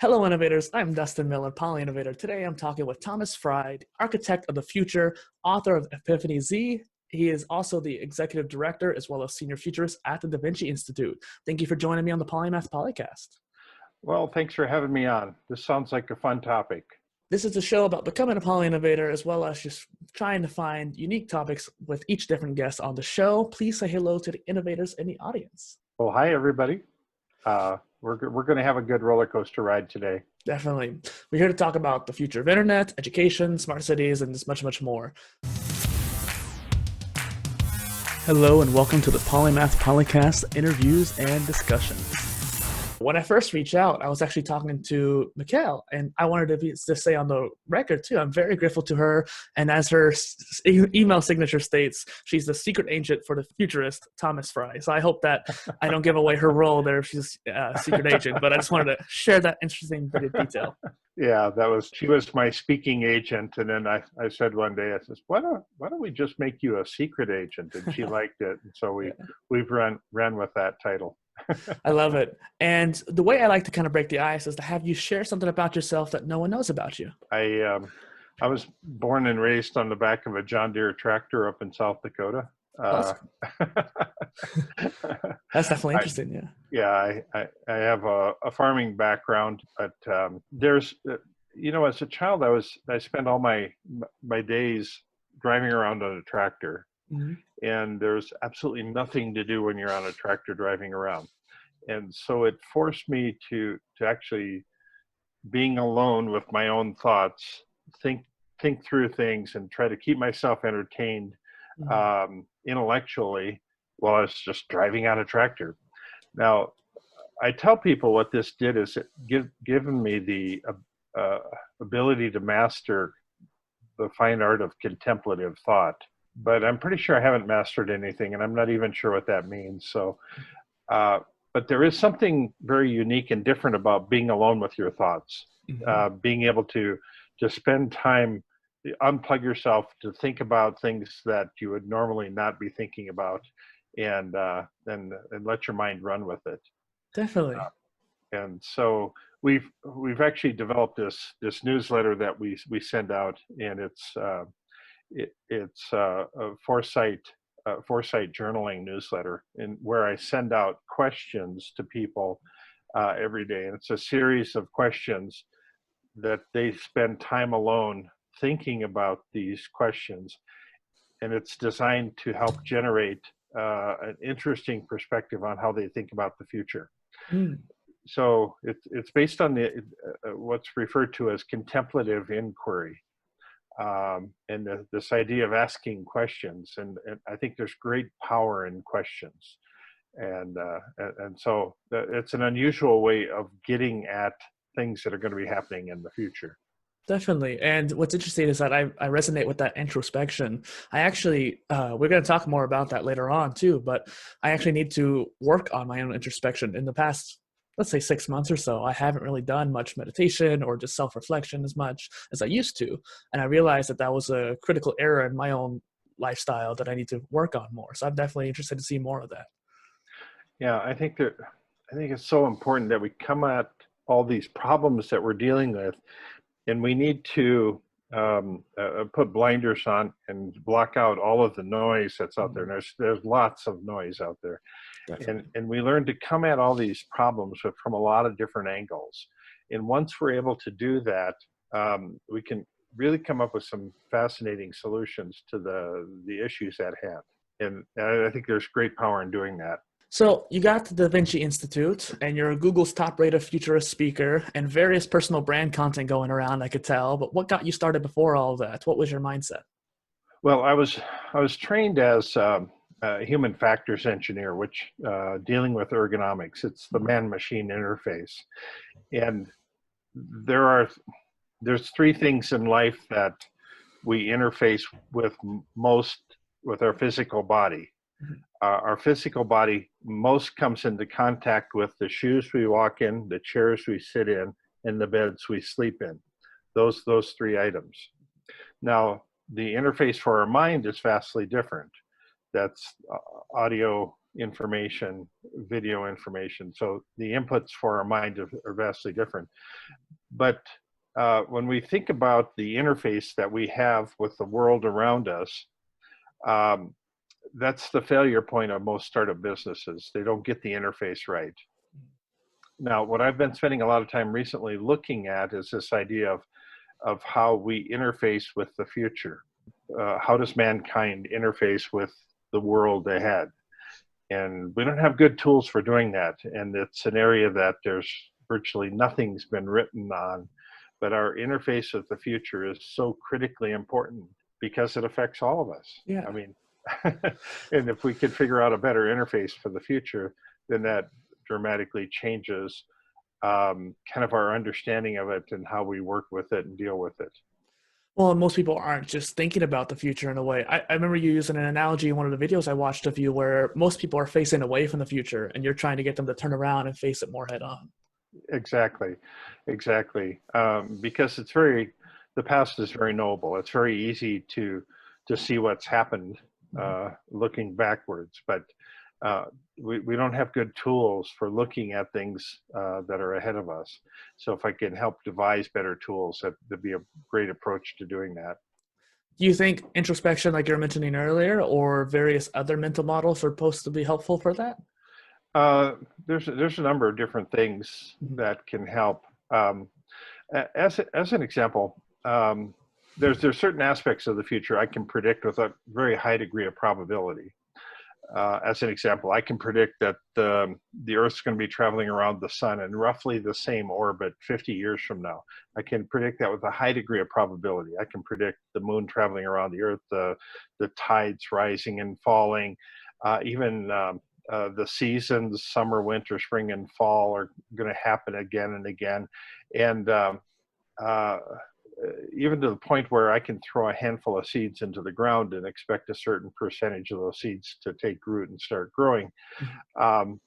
Hello, innovators. I'm Dustin Miller, PolyInnovator. Today I'm talking with Thomas Frey, the architect of the future, author of Epiphany Z. He is also the executive director as well as senior futurist at the DaVinci Institute. Thank you for joining me on the Polymath podcast. Well, thanks for having me on. This sounds like a fun topic. This is a show about becoming a poly-innovator as well as just trying to find unique topics with each different guest on the show. Please say hello to the innovators in the audience. Well, hi, everybody. We're going to have a good roller coaster ride today. Definitely. We're here to talk about the future of internet, education, smart cities, and just much, much more. Hello, and welcome to the Polymath Polycast interviews and discussions. When I first reached out, I was actually talking to Mikhail, and I wanted to say on the record, too, I'm very grateful to her. And as her email signature states, she's the secret agent for the futurist, Thomas Frey. So I hope that I don't give away her role there if she's a secret agent, but I just wanted to share that interesting bit of detail. Yeah, she was my speaking agent. And then I said one day, I says, why don't we just make you a secret agent? And she liked it. And so we've ran with that title. I love it. And the way I like to kind of break the ice is to have you share something about yourself that no one knows about you. I was born and raised on the back of a John Deere tractor up in South Dakota. That's definitely interesting. I have a farming background, but there's, as a child, I spent all my days driving around on a tractor. Mm-hmm. And there's absolutely nothing to do when you're on a tractor driving around. And so it forced me to actually being alone with my own thoughts, think through things and try to keep myself entertained intellectually while I was just driving on a tractor. Now, I tell people what this did is it given me the ability to master the fine art of contemplative thought. But I'm pretty sure I haven't mastered anything, and I'm not even sure what that means. So, but there is something very unique and different about being alone with your thoughts, being able to spend time, unplug yourself to think about things that you would normally not be thinking about, and let your mind run with it. Definitely. And so we've actually developed this newsletter that we send out, and it's a Foresight Journaling newsletter, where I send out questions to people every day. And it's a series of questions that they spend time alone thinking about these questions. And it's designed to help generate an interesting perspective on how they think about the future. So it's based on what's referred to as contemplative inquiry. And this idea of asking questions, and I think there's great power in questions, and so it's an unusual way of getting at things that are going to be happening in the future. Definitely. And what's interesting is that I resonate with that introspection. I actually, we're going to talk more about that later on too, but I actually need to work on my own introspection. In the past, let's say 6 months or so, I haven't really done much meditation or just self-reflection as much as I used to. And I realized that was a critical error in my own lifestyle that I need to work on more. So I'm definitely interested to see more of that. Yeah, I think it's so important that we come at all these problems that we're dealing with, and we need to put blinders on and block out all of the noise that's out there. And there's lots of noise out there. And we learn to come at all these problems from a lot of different angles. And once we're able to do that, we can really come up with some fascinating solutions to the issues at hand. And I think there's great power in doing that. So you got the DaVinci Institute, and you're Google's top-rated futurist speaker, and various personal brand content going around, I could tell. But what got you started before all of that? What was your mindset? Well, I was trained as a human factors engineer, which dealing with ergonomics. It's the man-machine interface, and there's three things in life that we interface with most with our physical body. Our physical body most comes into contact with the shoes we walk in, the chairs we sit in, and the beds we sleep in. Those three items. Now, the interface for our mind is vastly different. That's audio, information, video information. So the inputs for our mind are vastly different. But when we think about the interface that we have with the world around us, that's the failure point of most startup businesses. They don't get the interface right. Now, what I've been spending a lot of time recently looking at is this idea of how we interface with the future. How does mankind interface with the world ahead? And we don't have good tools for doing that. And it's an area that there's virtually nothing's been written on. But our interface with the future is so critically important because it affects all of us. Yeah. I mean, and if we could figure out a better interface for the future, then that dramatically changes kind of our understanding of it and how we work with it and deal with it. Well, most people aren't just thinking about the future in a way. I remember you using an analogy in one of the videos I watched of you where most people are facing away from the future and you're trying to get them to turn around and face it more head on. Exactly. Because the past is very knowable. It's very easy to see what's happened looking backwards, but we don't have good tools for looking at things that are ahead of us. So if I can help devise better tools, that'd be a great approach to doing that. Do you think introspection, like you were mentioning earlier, or various other mental models are supposed to be helpful for that? There's a number of different things that can help. As an example, there's certain aspects of the future I can predict with a very high degree of probability. As an example, I can predict that the Earth's going to be traveling around the sun in roughly the same orbit 50 years from now. I can predict that with a high degree of probability. I can predict the moon traveling around the Earth, the tides rising and falling, even the seasons, summer, winter, spring, and fall are going to happen again and again. And even to the point where I can throw a handful of seeds into the ground and expect a certain percentage of those seeds to take root and start growing. And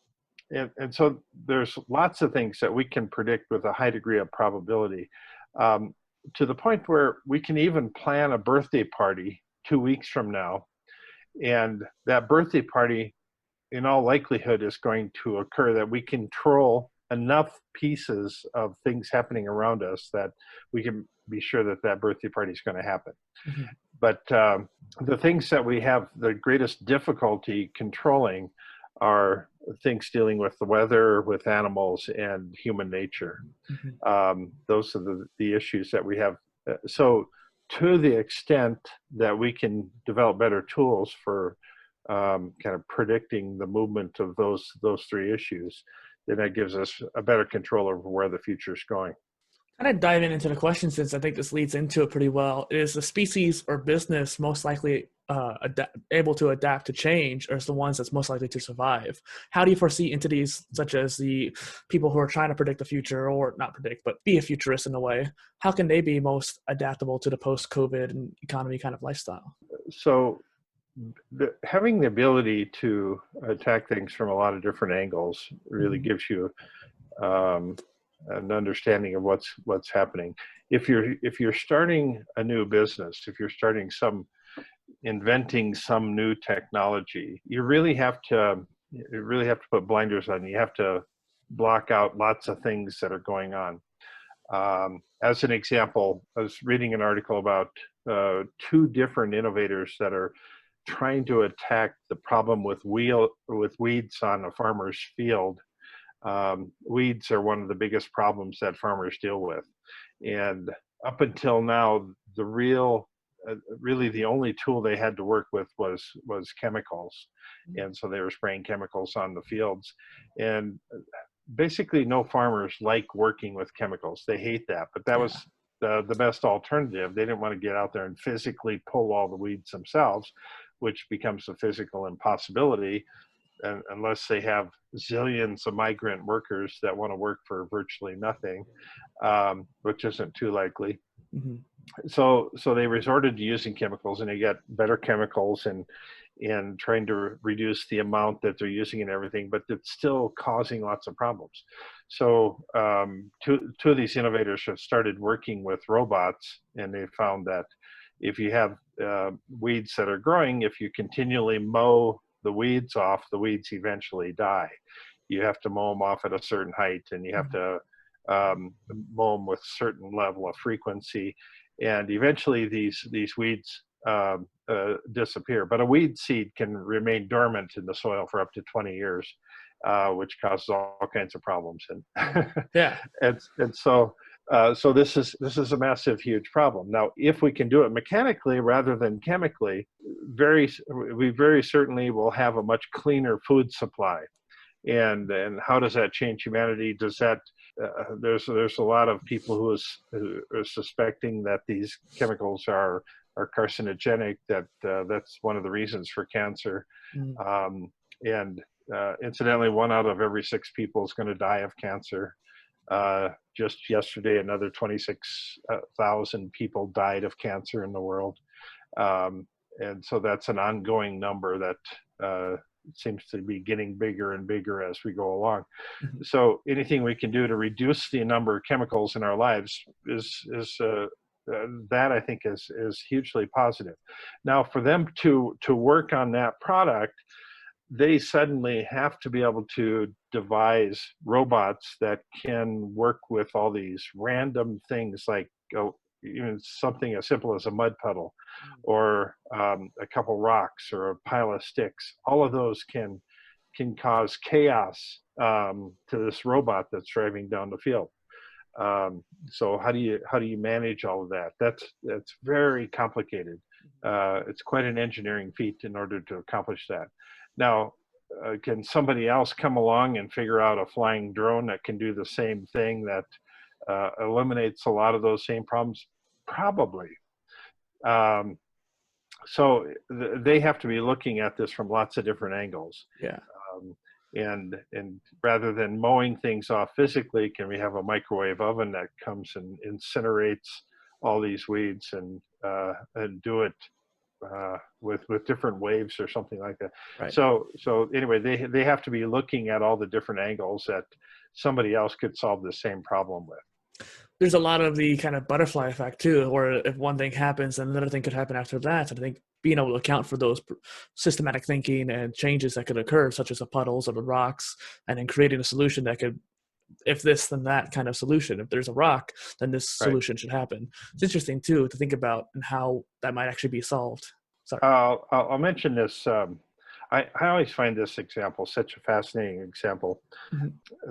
so there's lots of things that we can predict with a high degree of probability, to the point where we can even plan a birthday party 2 weeks from now. And that birthday party, in all likelihood, is going to occur that we control enough pieces of things happening around us that we can be sure that that birthday party is going to happen. But the things that we have the greatest difficulty controlling are things dealing with the weather, with animals, and human nature. Those are the issues that we have. So to the extent that we can develop better tools for kind of predicting the movement of those three issues, then that gives us a better control over where the future is going. Kind of diving into the question, since I think this leads into it pretty well, is the species or business most likely able to adapt to change, or is the ones that's most likely to survive? How do you foresee entities such as the people who are trying to predict the future, or not predict, but be a futurist in a way? How can they be most adaptable to the post-COVID and economy kind of lifestyle? So having the ability to attack things from a lot of different angles really gives you an understanding of what's happening. If you're starting a new business, if you're inventing some new technology, you really have to put blinders on. You have to block out lots of things that are going on. As an example, I was reading an article about two different innovators that are trying to attack the problem with weeds on a farmer's field. Weeds are one of the biggest problems that farmers deal with. And up until now, really the only tool they had to work with was chemicals. And so they were spraying chemicals on the fields. And basically no farmers like working with chemicals. They hate that, but that was the best alternative. They didn't want to get out there and physically pull all the weeds themselves, which becomes a physical impossibility. And unless they have zillions of migrant workers that want to work for virtually nothing, which isn't too likely. So they resorted to using chemicals, and they got better chemicals and trying to reduce the amount that they're using and everything, but it's still causing lots of problems. So two of these innovators have started working with robots, and they found that if you have weeds that are growing, if you continually mow the weeds off, the weeds eventually die. You have to mow them off at a certain height, and you have to mow them with a certain level of frequency, and eventually these weeds disappear. But a weed seed can remain dormant in the soil for up to 20 years, which causes all kinds of problems. And Yeah. and so this is a massive, huge problem. Now, if we can do it mechanically rather than chemically, we very certainly will have a much cleaner food supply. And how does that change humanity? Does that there's a lot of people who are suspecting that these chemicals are carcinogenic. That's one of the reasons for cancer. And incidentally, 1 out of every 6 people is going to die of cancer. Just yesterday, another 26,000 people died of cancer in the world. And so that's an ongoing number that seems to be getting bigger and bigger as we go along. So anything we can do to reduce the number of chemicals in our lives is that, I think, is hugely positive. Now, for them to work on that product, they suddenly have to be able to devise robots that can work with all these random things, like even something as simple as a mud puddle, or a couple rocks, or a pile of sticks. All of those can cause chaos to this robot that's driving down the field. So how do you manage all of that? That's very complicated. It's quite an engineering feat in order to accomplish that. Now, can somebody else come along and figure out a flying drone that can do the same thing, that eliminates a lot of those same problems? Probably. So they have to be looking at this from lots of different angles. Yeah. And rather than mowing things off physically, can we have a microwave oven that comes and incinerates all these weeds and do it with different waves or something like that? Right. So anyway, they have to be looking at all the different angles that somebody else could solve the same problem with. There's a lot of the kind of butterfly effect too, where if one thing happens, then another thing could happen after that. And I think being able to account for those systematic thinking and changes that could occur, such as the puddles or the rocks, and then creating a solution that could, if this, then that kind of solution. If there's a rock, then this solution should happen. It's interesting too to think about and how that might actually be solved. Sorry. I'll mention this. I always find this example such a fascinating example.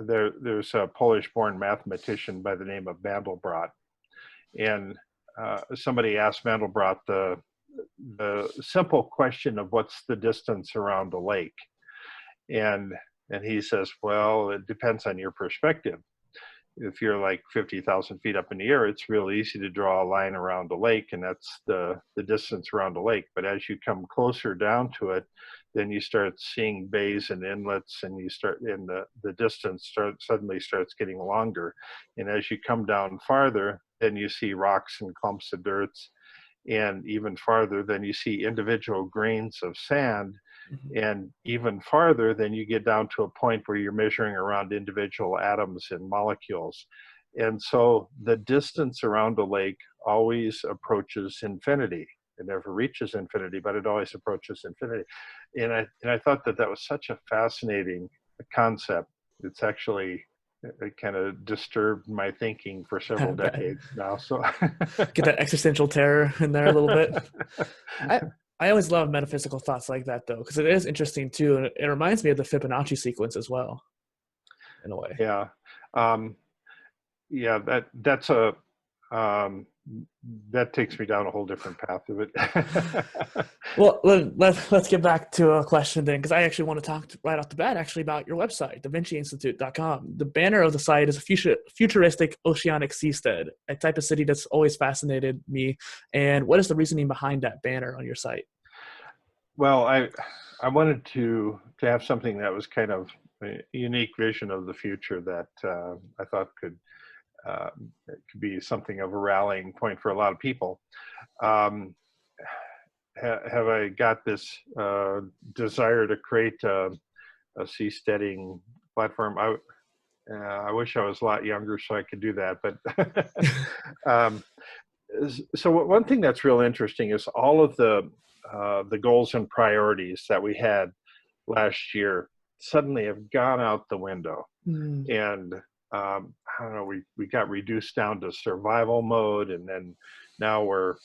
There's a Polish-born mathematician by the name of Mandelbrot, and somebody asked Mandelbrot the simple question of what's the distance around a lake, and he says, well, it depends on your perspective. If you're like 50,000 feet up in the air, it's real easy to draw a line around the lake, and that's the distance around the lake. But as you come closer down to it, then you start seeing bays and inlets, and the distance suddenly starts getting longer. And as you come down farther, then you see rocks and clumps of dirts, and even farther, then you see individual grains of sand. And even farther, then you get down to a point where you're measuring around individual atoms and molecules. And so the distance around a lake always approaches infinity. It never reaches infinity, but it always approaches infinity. And I thought that was such a fascinating concept. It's actually, it kind of disturbed my thinking for several decades now. So get that existential terror in there a little bit. I always love metaphysical thoughts like that, though, because it is interesting too, and it reminds me of the Fibonacci sequence as well, in a way. Yeah, that's a that takes me down a whole different path of it. Well, let's get back to a question then, because I actually want to talk right off the bat actually about your website, DaVinci The banner of the site is a futuristic oceanic seastead, a type of city that's always fascinated me. And what is the reasoning behind that banner on your site? Well, I wanted to have something that was kind of a unique vision of the future that I thought could be something of a rallying point for a lot of people. Have I got this desire to create a seasteading platform? I wish I was a lot younger so I could do that. But so one thing that's real interesting is all of the goals and priorities that we had last year suddenly have gone out the window. Mm. And I don't know, we got reduced down to survival mode, and then now we're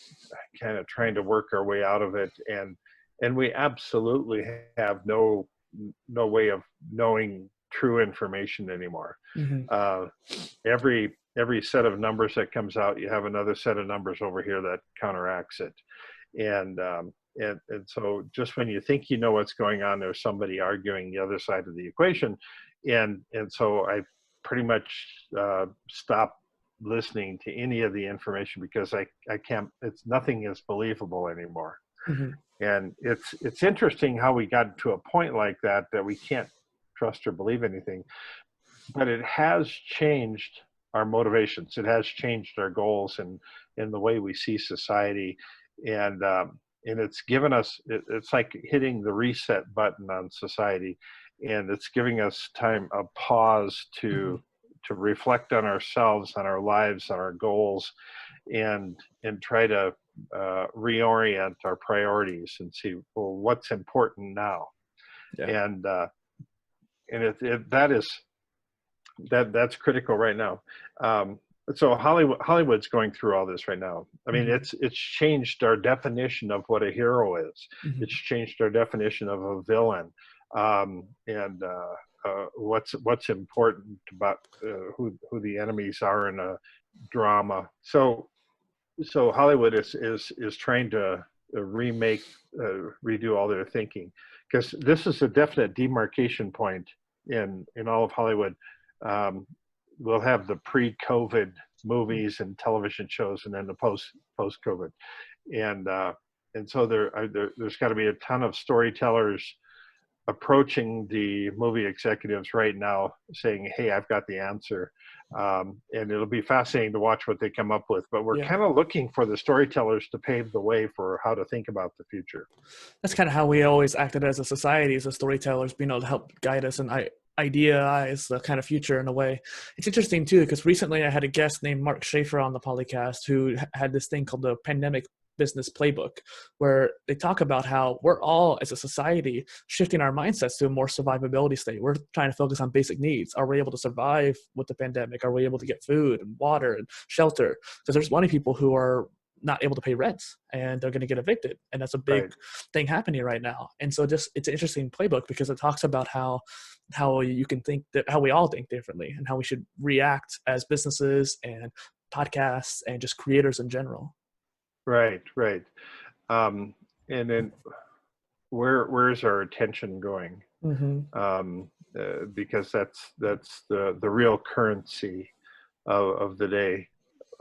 kind of trying to work our way out of it. And we absolutely have no way of knowing true information anymore. Mm-hmm. Every set of numbers that comes out, you have another set of numbers over here that counteracts it. And so just when you think you know what's going on, there's somebody arguing the other side of the equation. And so I pretty much stopped listening to any of the information, because I can't, nothing is believable anymore. Mm-hmm. And it's interesting how we got to a point like that we can't trust or believe anything. But it has changed our motivations. It has changed our goals and the way we see society. And it's given us, it's like hitting the reset button on society. And it's giving us time, a pause to reflect on ourselves, on our lives, on our goals, and try to reorient our priorities and see, well, what's important now. Yeah. And that's critical right now. So Hollywood's going through all this right now. I mean, it's changed our definition of what a hero is. Mm-hmm. It's changed our definition of a villain, and what's important about who the enemies are in a drama. So Hollywood is trying to remake, redo all their thinking, because this is a definite demarcation point in all of Hollywood. We'll have the pre-COVID movies and television shows, and then the post-COVID, and so there's got to be a ton of storytellers approaching the movie executives right now, saying, "Hey, I've got the answer," and it'll be fascinating to watch what they come up with. But we're kind of looking for the storytellers to pave the way for how to think about the future. That's kind of how we always acted as a society, as storytellers, being able to help guide us and idealize the kind of future in a way. It's interesting too, because recently I had a guest named Mark Schaefer on the podcast who had this thing called the Pandemic Business Playbook, where they talk about how we're all, as a society, shifting our mindsets to a more survivability state. We're trying to focus on basic needs. Are we able to survive with the pandemic? Are we able to get food and water and shelter? Because there's many people who are not able to pay rent and they're going to get evicted, and that's a big thing happening right now. And so it's an interesting playbook, because it talks about how you can think, that how we all think differently, and how we should react as businesses and podcasts and just creators in general. Right. And then where's our attention going? Because that's the real currency of the day.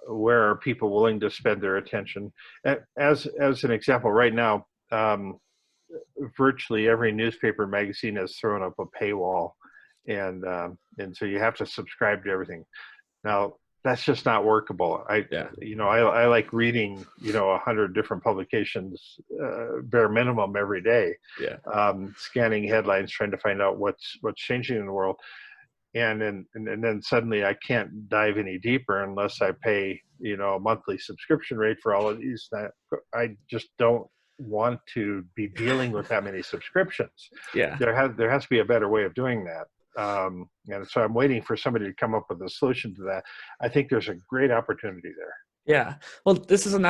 Where are people willing to spend their attention? As an example, right now, virtually every newspaper magazine has thrown up a paywall, and so you have to subscribe to everything. Now, that's just not workable. I like reading 100 different publications, bare minimum, every day. Scanning headlines, trying to find out what's changing in the world. And then suddenly I can't dive any deeper unless I pay a monthly subscription rate for all of these. I just don't want to be dealing with that many subscriptions. There has to be a better way of doing that. And so I'm waiting for somebody to come up with a solution to that. I think there's a great opportunity there. Yeah. Well, this isn't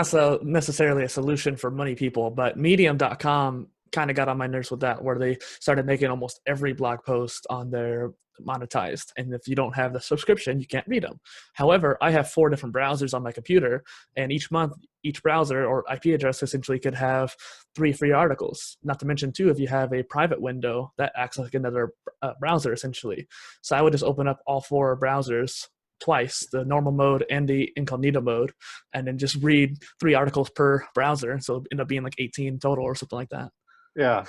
necessarily a solution for many people, but medium.com kind of got on my nerves with that, where they started making almost every blog post on their monetized, and if you don't have the subscription, you can't read them. However, I have 4 different browsers on my computer, and each month each browser or IP address essentially could have 3 free articles. Not to mention too, if you have a private window, that acts like another browser essentially. So I would just open up all 4 browsers twice, the normal mode and the incognito mode, and then just read 3 articles per browser, so it ended up being like 18 total or something like that. Yeah,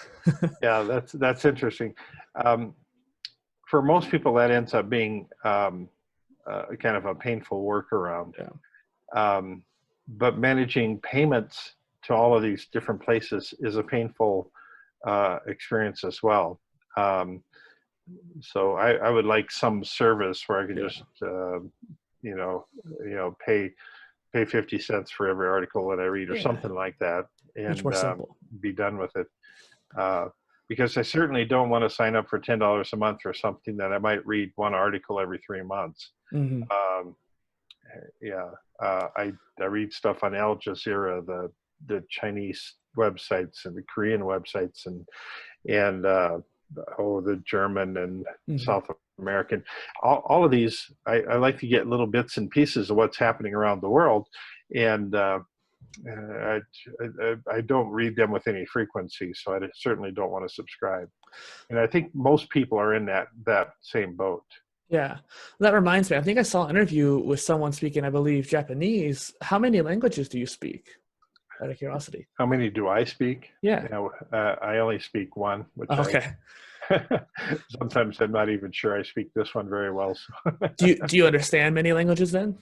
that's interesting. For most people, that ends up being kind of a painful workaround. But managing payments to all of these different places is a painful experience as well. So I would like some service where I could just pay 50 cents for every article that I read, or something like that, and much more simple. be done with it. because I certainly don't want to sign up for $10 a month for something that I might read one article every 3 months. Mm-hmm. I read stuff on Al Jazeera, the Chinese websites and the Korean websites, and the German and South American. All of these, I like to get little bits and pieces of what's happening around the world, and I don't read them with any frequency, so I certainly don't want to subscribe. And I think most people are in that same boat. Yeah, that reminds me. I think I saw an interview with someone speaking, I believe, Japanese. How many languages do you speak? Out of curiosity. How many do I speak? Yeah. I only speak one, which okay. Sometimes I'm not even sure I speak this one very well. So. Do you understand many languages then?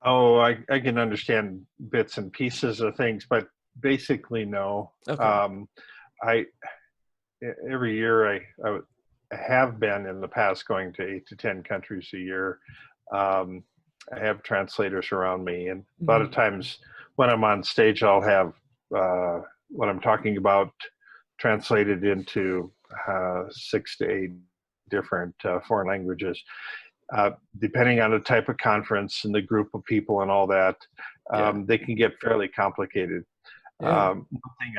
Oh, I can understand bits and pieces of things, but basically no. Okay. Every year I have been in the past going to 8 to 10 countries a year. I have translators around me, and a lot of times when I'm on stage, I'll have what I'm talking about translated into 6 to 8 different foreign languages. Depending on the type of conference and the group of people and all that, they can get fairly complicated. One thing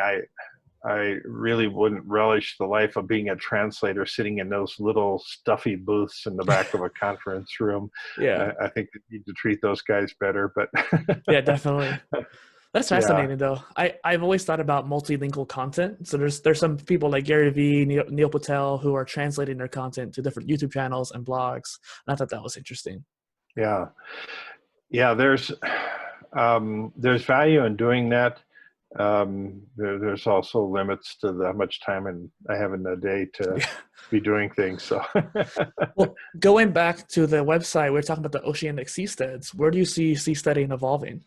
I really wouldn't relish the life of being a translator sitting in those little stuffy booths in the back of a conference room. Yeah. I think they need to treat those guys better, but yeah, definitely. That's fascinating though. I've always thought about multilingual content. So there's some people like Gary Vee, Neil Patel, who are translating their content to different YouTube channels and blogs. And I thought that was interesting. Yeah. There's value in doing that. There's also limits to how much time I have in a day to be doing things. So, well, going back to the website, we're talking about the oceanic seasteads. Where do you see seasteading evolving?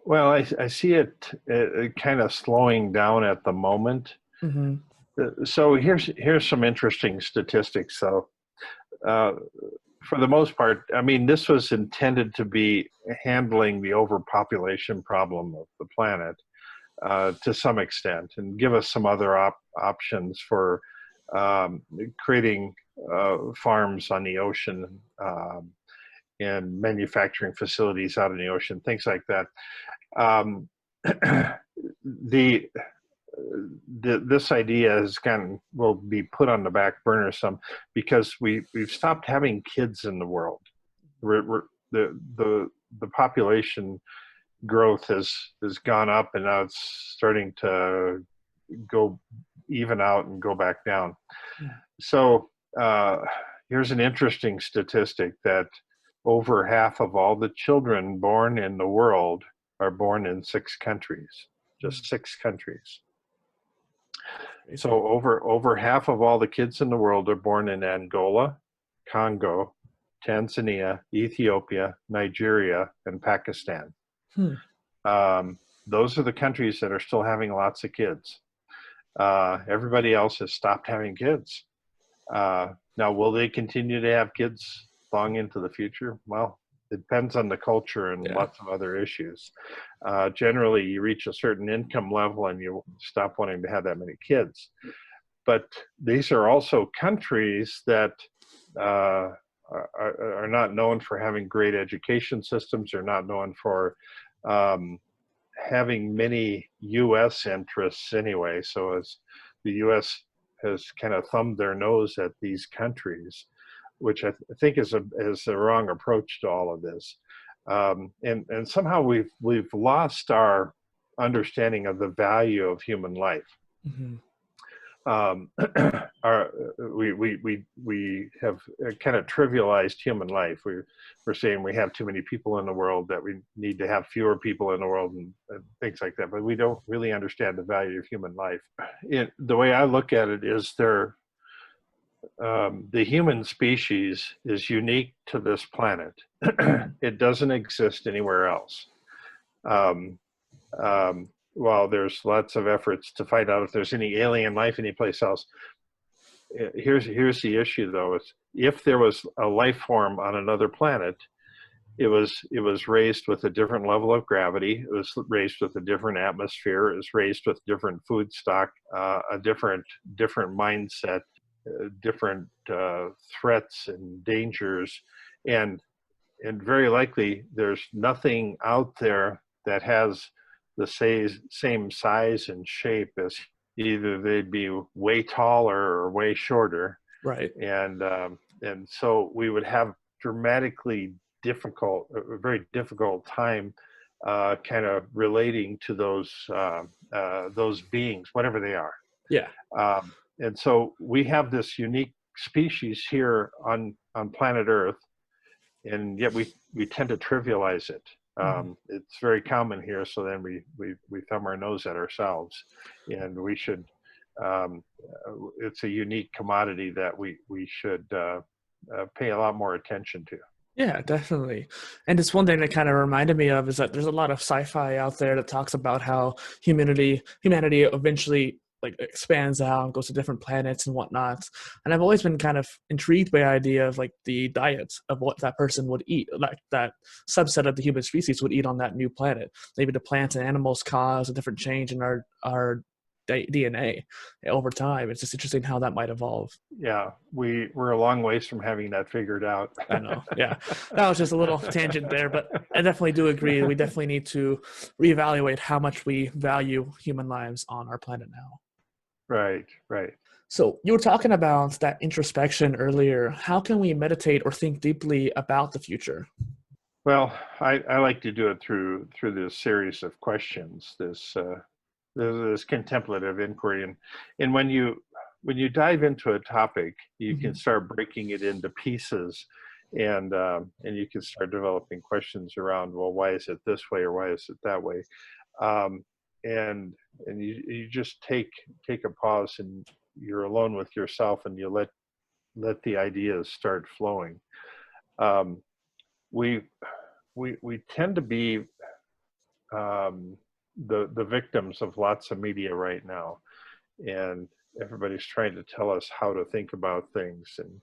Well, I see it kind of slowing down at the moment. So here's some interesting statistics. So, for the most part, I mean, this was intended to be handling the overpopulation problem of the planet to some extent, and give us some other options for creating farms on the ocean and manufacturing facilities out in the ocean, things like that. This idea will be put on the back burner some, because we've stopped having kids in the world. The population growth has gone up, and now it's starting to go even out and go back down. So here's an interesting statistic that over half of all the children born in the world are born in 6 countries, just 6 countries. So over half of all the kids in the world are born in Angola, Congo, Tanzania, Ethiopia, Nigeria, and Pakistan. Those are the countries that are still having lots of kids. Everybody else has stopped having kids. Now, will they continue to have kids long into the future? Well, it depends on the culture and lots of other issues. Generally, you reach a certain income level and you stop wanting to have that many kids. But these are also countries that are not known for having great education systems, are not known for having many U.S. interests anyway. So as the U.S. has kind of thumbed their nose at these countries, which I think is a wrong approach to all of this. And somehow we've lost our understanding of the value of human life. We have kind of trivialized human life. We're saying we have too many people in the world, that we need to have fewer people in the world, and things like that. But we don't really understand the value of human life. The way I look at it is the human species is unique to this planet. It doesn't exist anywhere else. While there's lots of efforts to find out if there's any alien life anyplace else, here's the issue though, is if there was a life form on another planet, it was raised with a different level of gravity. It was raised with a different atmosphere. It was raised with different food stock, a different mindset, different threats and dangers, and very likely there's nothing out there that has the same size and shape as, either they'd be way taller or way shorter, Right. and so we would have dramatically a very difficult time kind of relating to those beings, whatever they are. Yeah. And so we have this unique species here on planet Earth, and yet we tend to trivialize it. It's very common here, so then we thumb our nose at ourselves, and we should. It's a unique commodity that we should pay a lot more attention to. Yeah, definitely. And it's one thing that kind of reminded me of is that there's a lot of sci-fi out there that talks about how humanity eventually like expands out and goes to different planets and whatnot. And I've always been kind of intrigued by the idea of like the diet of what that person would eat, like that subset of the human species would eat on that new planet. Maybe the plants and animals cause a different change in our DNA over time. It's just interesting how that might evolve. Yeah, we're a long ways from having that figured out. I know. Yeah. That was just a little tangent there, but I definitely do agree. We definitely need to reevaluate how much we value human lives on our planet now. Right, right. So you were talking about that introspection earlier. How can we meditate or think deeply about the future? Well, I like to do it through this series of questions, this contemplative inquiry, and when you dive into a topic, you can start breaking it into pieces, and you can start developing questions around, well, why is it this way or why is it that way, um, and you just take a pause, and you're alone with yourself, and you let the ideas start flowing. Um, we we tend to be the victims of lots of media right now, and everybody's trying to tell us how to think about things, and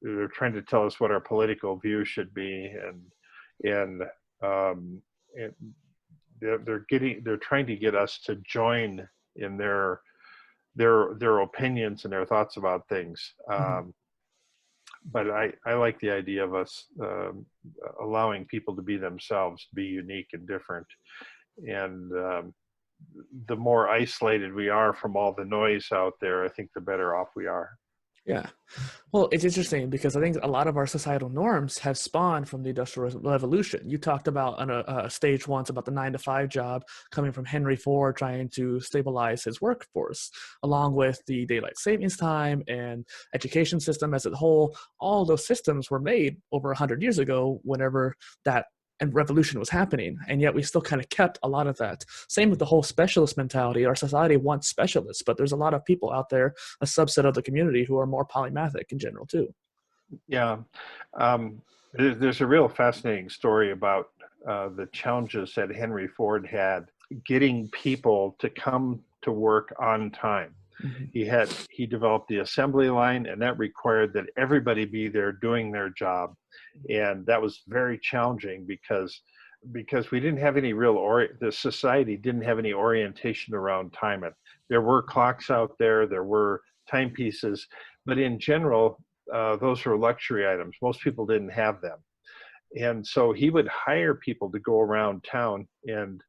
they're trying to tell us what our political view should be, and um, and they're trying to get us to join in their opinions and their thoughts about things. But I like the idea of us allowing people to be themselves, to be unique and different. And the more isolated we are from all the noise out there, I think the better off we are. Yeah. Well, it's interesting because I think a lot of our societal norms have spawned from the Industrial Revolution. You talked about on a stage once about the 9-to-5 job coming from Henry Ford trying to stabilize his workforce, along with the daylight savings time and education system as a whole. All those systems were made over 100 years ago whenever that and revolution was happening, and yet we still kind of kept a lot of that. Same with the whole specialist mentality. Our society wants specialists, but there's a lot of people out there, a subset of the community, who are more polymathic in general too. Yeah. There's a real fascinating story about the challenges that Henry Ford had getting people to come to work on time. He developed the assembly line, and that required that everybody be there doing their job, and that was very challenging because we didn't have any the society didn't have any orientation around time. There were clocks out there, there were timepieces, but in general, those were luxury items. Most people didn't have them, and so he would hire people to go around town and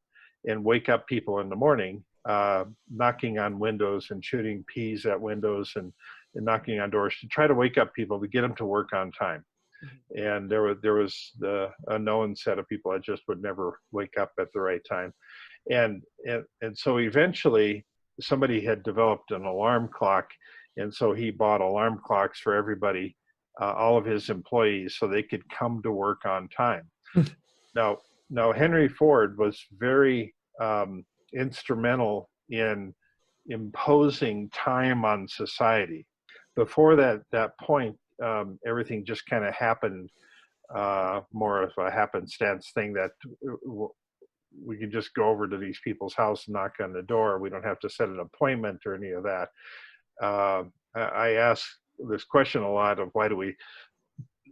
wake up people in the morning, knocking on windows and shooting peas at windows and knocking on doors to try to wake up people to get them to work on time. And there was the unknown set of people that just would never wake up at the right time. And so eventually somebody had developed an alarm clock, and so he bought alarm clocks for everybody, all of his employees, so they could come to work on time. Now Henry Ford was very instrumental in imposing time on society. Before that point, everything just kind of happened, more of a happenstance thing, that we can just go over to these people's house and knock on the door. We don't have to set an appointment or any of that. I ask this question a lot of why do we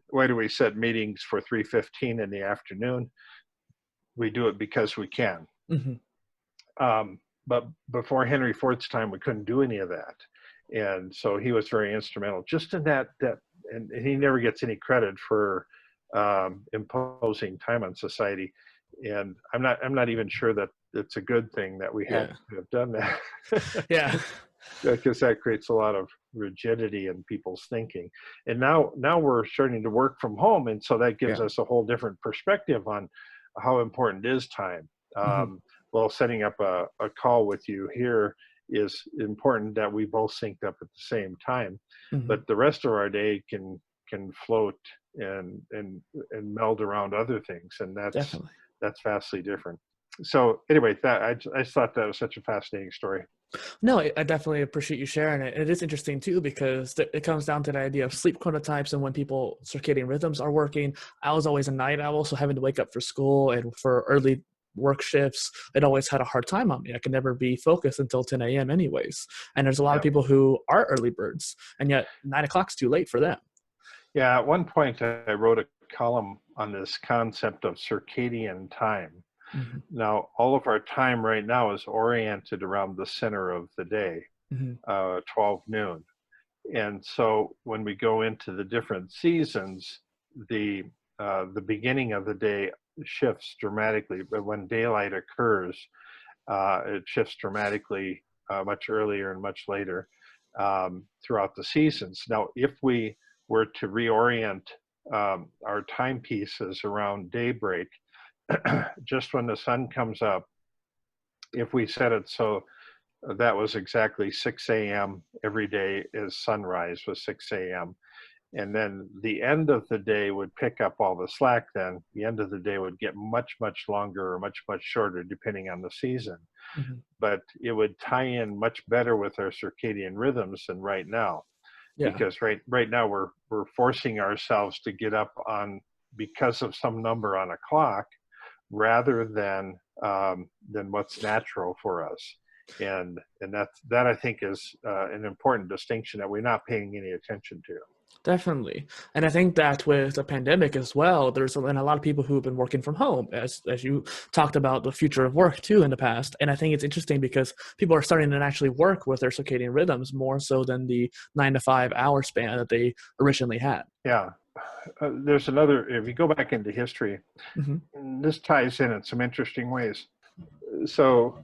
why do we set meetings for 3:15 in the afternoon? We do it because we can. But before Henry Ford's time, we couldn't do any of that. And so he was very instrumental just in that, and he never gets any credit for imposing time on society. And I'm not even sure that it's a good thing that we had to have done that. Yeah. Because that creates a lot of rigidity in people's thinking. And now we're starting to work from home. And so that gives us a whole different perspective on how important is time. Well, setting up a call with you here is important that we both synced up at the same time, but the rest of our day can float and meld around other things, and that's vastly different. So anyway, that I just thought that was such a fascinating story. No, I definitely appreciate you sharing it. It is interesting too, because it comes down to the idea of sleep chronotypes and when people circadian rhythms are working. I was always a night owl, so having to wake up for school and for early work shifts, it always had a hard time on me. I could never be focused until 10 a.m. anyways. And there's a lot of people who are early birds, and yet 9 o'clock's too late for them. Yeah, at one point I wrote a column on this concept of circadian time. Now, all of our time right now is oriented around the center of the day, 12 noon. And so when we go into the different seasons, the beginning of the day shifts dramatically. But when daylight occurs, it shifts dramatically much earlier and much later throughout the seasons. Now, if we were to reorient our timepieces around daybreak, just when the sun comes up, if we set it so that was exactly 6 a.m. every day, as sunrise was 6 a.m. And then the end of the day would pick up all the slack. Then the end of the day would get much, much longer or much, much shorter, depending on the season. But it would tie in much better with our circadian rhythms than right now. Because right now we're forcing ourselves to get up on because of some number on a clock, rather than what's natural for us. And that I think is an important distinction that we're not paying any attention to. Definitely. And I think that with the pandemic as well, there's been a lot of people who've been working from home, as you talked about the future of work too in the past. And I think it's interesting because people are starting to actually work with their circadian rhythms more so than the 9 to 5 hour span that they originally had. Yeah. There's another, if you go back into history, this ties in some interesting ways. So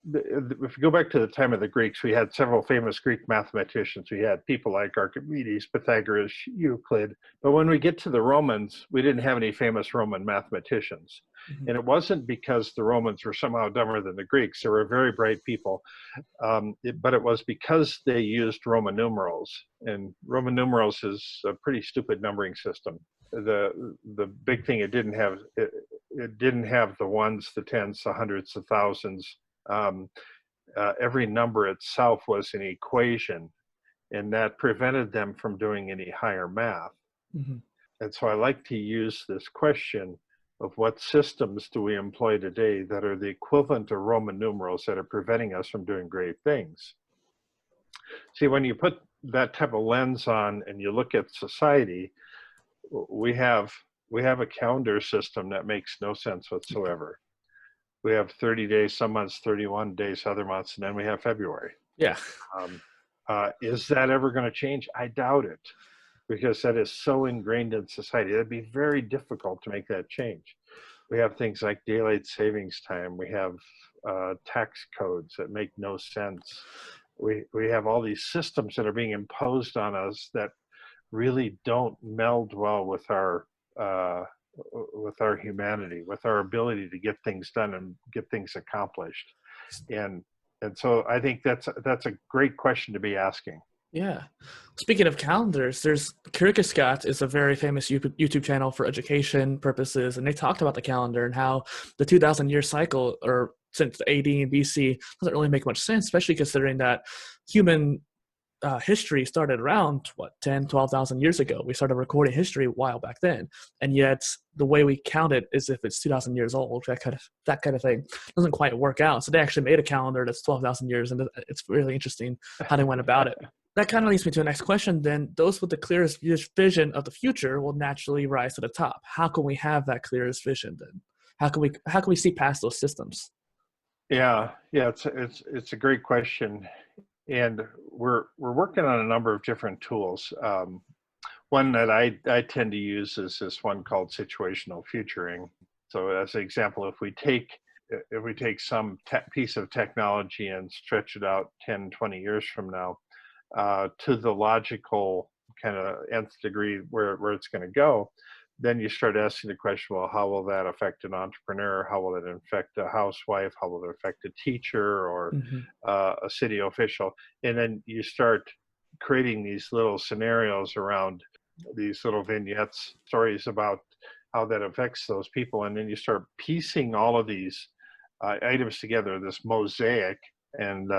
if you go back to the time of the Greeks, we had several famous Greek mathematicians. We had people like Archimedes, Pythagoras, Euclid. But when we get to the Romans, we didn't have any famous Roman mathematicians. And it wasn't because the Romans were somehow dumber than the Greeks. They were very bright people. But it was because they used Roman numerals. And Roman numerals is a pretty stupid numbering system. The big thing, it didn't have the ones, the tens, the hundreds, the thousands. Every number itself was an equation, and that prevented them from doing any higher math. And so I like to use this question of what systems do we employ today that are the equivalent of Roman numerals that are preventing us from doing great things. See, when you put that type of lens on and you look at society, we have a calendar system that makes no sense whatsoever. We have 30 days, some months 31 days, other months, and then we have February. Yeah. Is that ever going to change? I doubt it, because that is so ingrained in society. It'd be very difficult to make that change. We have things like daylight savings time. We have tax codes that make no sense. We have all these systems that are being imposed on us that really don't meld well with our humanity, with our ability to get things done and get things accomplished. And so I think that's a great question to be asking. Yeah. Speaking of calendars, there's Kierkegaard is a very famous YouTube channel for education purposes, and they talked about the calendar and how the 2,000-year cycle, or since AD and BC, doesn't really make much sense, especially considering that human history started around 10,000-12,000 years ago. We started recording history a while back then, and yet the way we count it is if it's 2,000 years old. That kind of thing doesn't quite work out. So they actually made a calendar that's 12,000 years, and it's really interesting how they went about it. that kind of leads me to the next question then. Those with the clearest vision of the future will naturally rise to the top. How can we have that clearest vision then? How can we see past those systems? Yeah, it's a great question, and we're working on a number of different tools. One that I tend to use is this one called situational futuring. So as an example, if we take some piece of technology and stretch it out 10, 20 years from now, to the logical kind of nth degree where it's going to go, then you start asking the question, well, how will that affect an entrepreneur? How will it affect a housewife? How will it affect a teacher or Mm-hmm. a city official? And then you start creating these little scenarios around these little vignettes, stories about how that affects those people. And then you start piecing all of these items together, this mosaic, and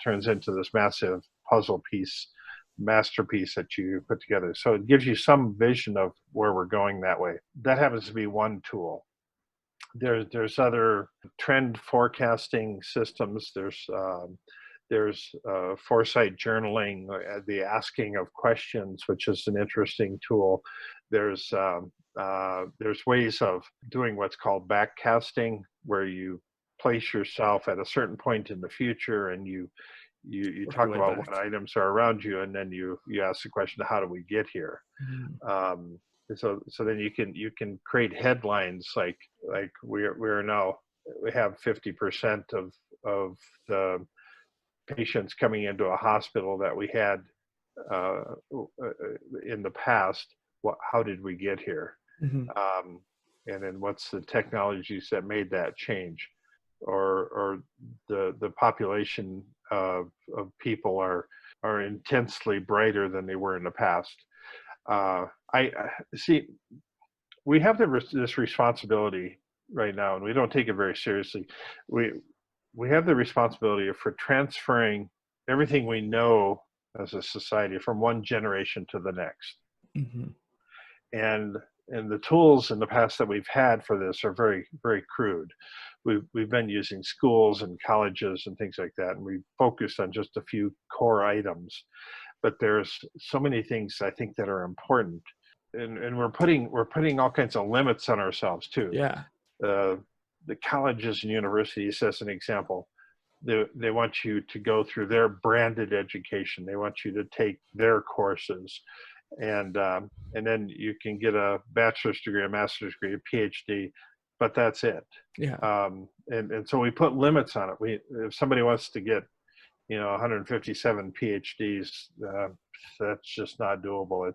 turns into this massive puzzle piece, masterpiece that you put together. So it gives you some vision of where we're going that way. That happens to be one tool. There's other trend forecasting systems. There's Foresight Journaling, the asking of questions, which is an interesting tool. There's ways of doing what's called backcasting, where you place yourself at a certain point in the future and you talk about what items are around you, and then you ask the question, how do we get here? Mm-hmm. So then you can create headlines like we have 50% of the patients coming into a hospital that we had in the past. How did we get here? Mm-hmm. And then what's the technologies that made that change? Or the population of people are intensely brighter than they were in the past. I see. We have this responsibility right now, and we don't take it very seriously. We have the responsibility for transferring everything we know as a society from one generation to the next. Mm-hmm. And the tools in the past that we've had for this are very, very crude. We've been using schools and colleges and things like that, and we've focused on just a few core items. But there's so many things I think that are important, and we're putting all kinds of limits on ourselves too. Yeah. The colleges and universities, as an example, they want you to go through their branded education. They want you to take their courses, and then you can get a bachelor's degree, a master's degree, a PhD, but that's it. Yeah. And so we put limits on it. If somebody wants to get 157 PhDs, that's just not doable.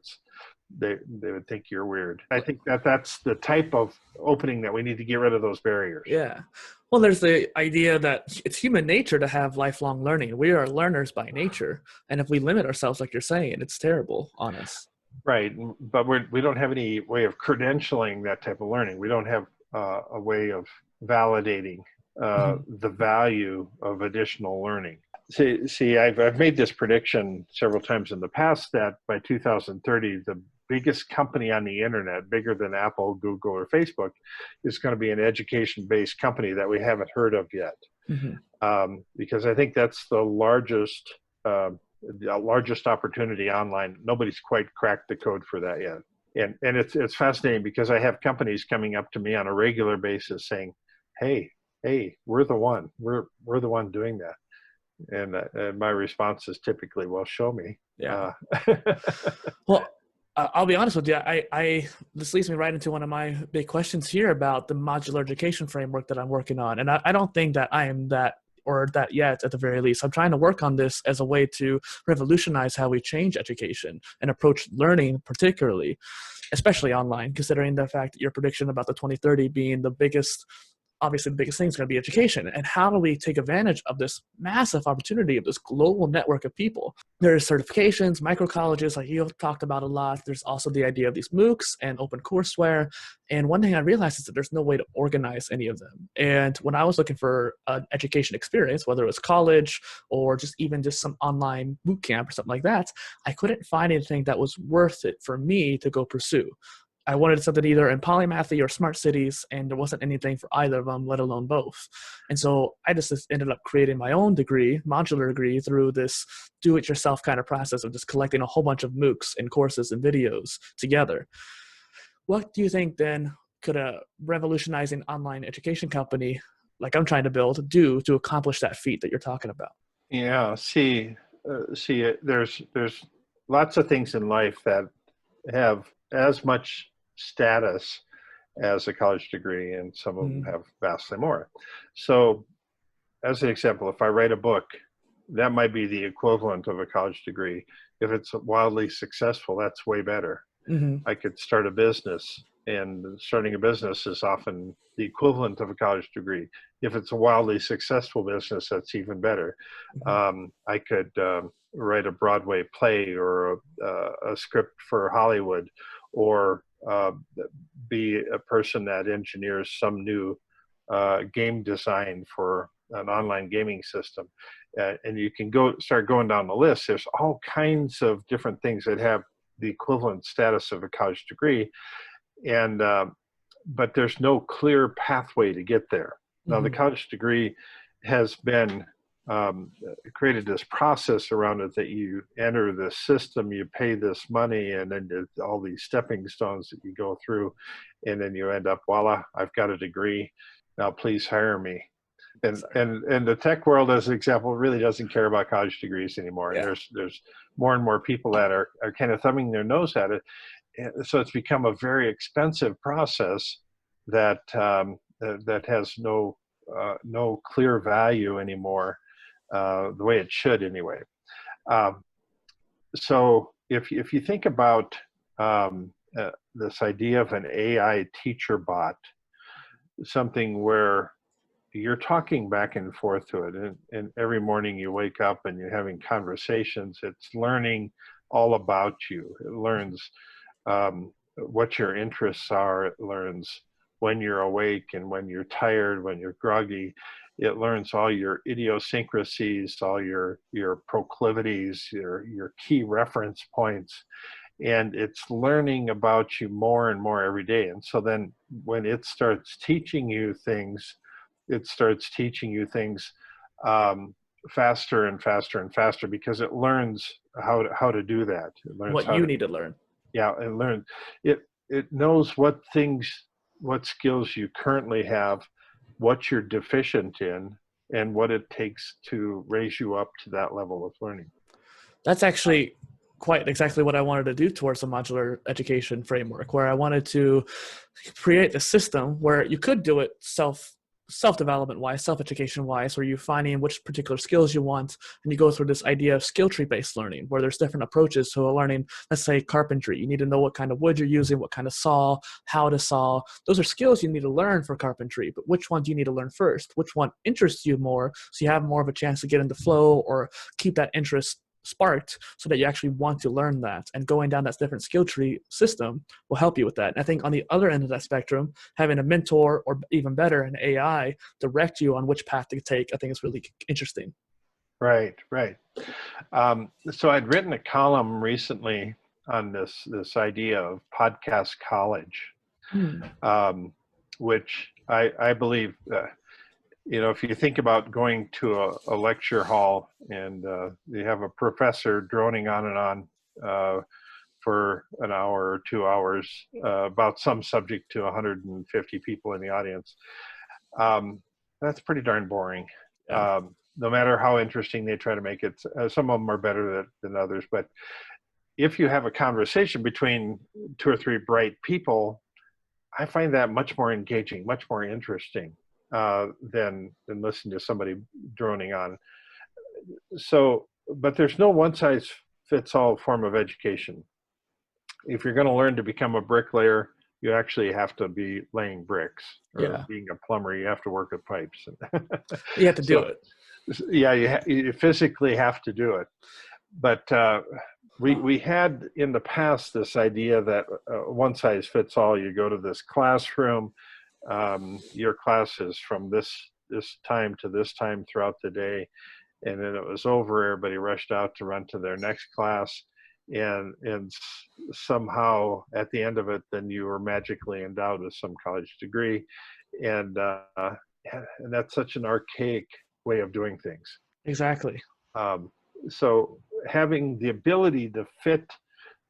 They would think you're weird. I think that's the type of opening that we need to get rid of those barriers. Yeah. Well, there's the idea that it's human nature to have lifelong learning. We are learners by nature. And if we limit ourselves, like you're saying, it's terrible on us. Right. But we don't have any way of credentialing that type of learning. We don't have a way of validating the value of additional learning. See, I've made this prediction several times in the past that by 2030, the biggest company on the internet, bigger than Apple, Google, or Facebook, is going to be an education-based company that we haven't heard of yet. Mm-hmm. Because I think that's the largest opportunity online. Nobody's quite cracked the code for that yet. And it's fascinating because I have companies coming up to me on a regular basis saying, hey, we're the one. We're the one doing that. And my response is typically, well, show me. Yeah. Well, I'll be honest with you. This leads me right into one of my big questions here about the modular education framework that I'm working on. And I don't think that I am that or that yet, at the very least. I'm trying to work on this as a way to revolutionize how we change education and approach learning, particularly, especially online, considering the fact that your prediction about the 2030 being the biggest thing is going to be education. And how do we take advantage of this massive opportunity of this global network of people? There's certifications, micro colleges, like you talked about a lot. There's also the idea of these MOOCs and open courseware. And one thing I realized is that there's no way to organize any of them. And when I was looking for an education experience, whether it was college or just some online boot camp or something like that, I couldn't find anything that was worth it for me to go pursue. I wanted something either in Polymathy or Smart Cities, and there wasn't anything for either of them, let alone both. And so I just ended up creating my own degree, modular degree, through this do-it-yourself kind of process of just collecting a whole bunch of MOOCs and courses and videos together. What do you think then could a revolutionizing online education company like I'm trying to build do to accomplish that feat that you're talking about? Yeah, there's lots of things in life that have as much status as a college degree, and some of them have vastly more. So, as an example, if I write a book, that might be the equivalent of a college degree. If it's wildly successful, that's way better. I could start a business, and starting a business is often the equivalent of a college degree. If it's a wildly successful business, that's even better. I could write a Broadway play or a script for Hollywood, or be a person that engineers some new game design for an online gaming system. And you can start going down the list. There's all kinds of different things that have the equivalent status of a college degree, and but there's no clear pathway to get there. Now, the college degree has been created this process around it, that you enter this system, you pay this money, and then there's all these stepping stones that you go through, and then you end up, voila, I've got a degree. Now please hire me. And the tech world, as an example, really doesn't care about college degrees anymore. Yeah. There's more and more people that are kind of thumbing their nose at it. And so it's become a very expensive process that that has no clear value anymore, the way it should anyway. So if you think about this idea of an AI teacher bot, something where you're talking back and forth to it, and every morning you wake up and you're having conversations, it's learning all about you. It learns what your interests are. It learns when you're awake and when you're tired, when you're groggy. It learns all your idiosyncrasies, all your proclivities, your key reference points. And it's learning about you more and more every day. And so then when it starts teaching you things, faster and faster and faster, because it learns how to do that. It learns what you need to learn. Yeah, and learn. It knows what skills you currently have, what you're deficient in, and what it takes to raise you up to that level of learning. That's actually quite exactly what I wanted to do towards a modular education framework, where I wanted to create a system where you could do it self-development wise, self-education wise, where you're finding which particular skills you want, and you go through this idea of skill tree based learning, where there's different approaches to learning. Let's say carpentry, you need to know what kind of wood you're using, what kind of saw, how to saw. Those are skills you need to learn for carpentry, but which one do you need to learn first? Which one interests you more, so you have more of a chance to get into flow or keep that interest sparked, so that you actually want to learn that. And going down that different skill tree system will help you with that. And I think on the other end of that spectrum, having a mentor, or even better, an AI direct you on which path to take, I think is really interesting. Right. So I'd written a column recently on this idea of podcast college, which I believe, if you think about going to a lecture hall, and you have a professor droning on and on for an hour or 2 hours about some subject to 150 people in the audience, that's pretty darn boring. Yeah. No matter how interesting they try to make it. Some of them are better than others, but if you have a conversation between 2 or 3 bright people, I find that much more engaging, much more interesting than listening to somebody droning on. So, but there's no one-size-fits-all form of education. If you're going to learn to become a bricklayer, you actually have to be laying bricks. Or being a plumber, you have to work with pipes. You have to do it. Yeah, you physically have to do it. But we had in the past this idea that one size fits all. You go to this classroom, your class is from this time to this time throughout the day, and then it was over, everybody rushed out to run to their next class. and somehow at the end of it, then you were magically endowed with some college degree, and that's such an archaic way of doing things. Exactly. Um, so having the ability to fit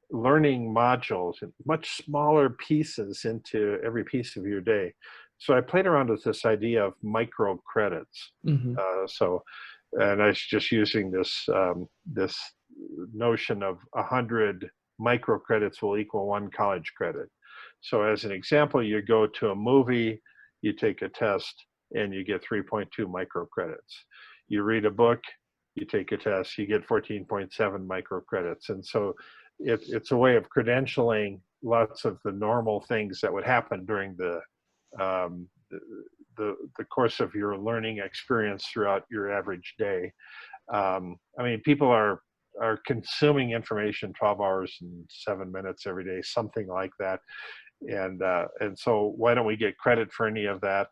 learning modules in much smaller pieces into every piece of your day. So I played around with this idea of microcredits. Hmm. And I was just using this notion of 100 microcredits will equal 1 college credit. So as an example, you go to a movie, you take a test, and you get 3.2 microcredits. You read a book, you take a test, you get 14.7 microcredits. And so it's a way of credentialing lots of the normal things that would happen during um, the course of your learning experience throughout your average day. I mean, people are consuming information 12 hours and 7 minutes every day, something like that. And so why don't we get credit for any of that?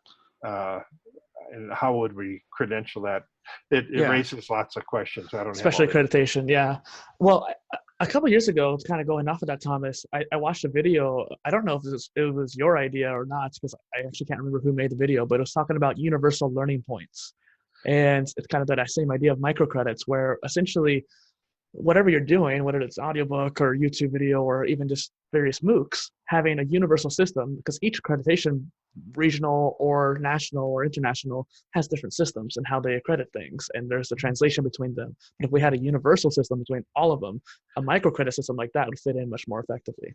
And how would we credential that? It Yeah. raises lots of questions. I don't have all Especially the accreditation. Yeah. Well, a couple of years ago, kind of going off of that, Thomas, I watched a video. I don't know if it was your idea or not, because I actually can't remember who made the video, but it was talking about universal learning points. And it's kind of that same idea of microcredits, where essentially whatever you're doing, whether it's audiobook or YouTube video or even just various MOOCs, having a universal system, because each accreditation, regional or national or international, has different systems and how they accredit things. And there's the translation between them. But if we had a universal system between all of them, a microcredit system like that would fit in much more effectively.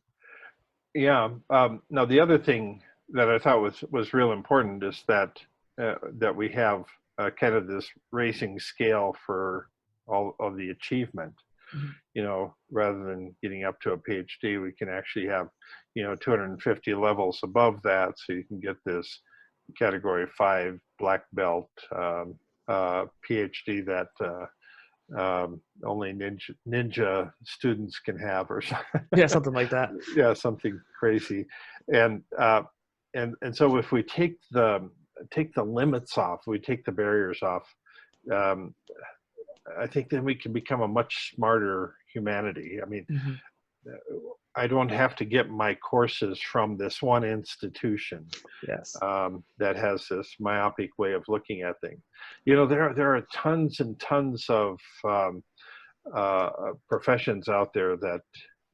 Yeah. Now, the other thing that I thought was real important is that that we have kind of this racing scale for all of the achievement. Mhm. You know, rather than getting up to a PhD, we can actually have, 250 levels above that, so you can get this category 5 black belt PhD that only ninja students can have, or something. Yeah, something like that. Yeah, something crazy. And so if we take the limits off, we take the barriers off, um, I think then we can become a much smarter humanity. I mean, Hmm. I don't have to get my courses from this one institution Yes. that has this myopic way of looking at things. There are tons and tons of professions out there that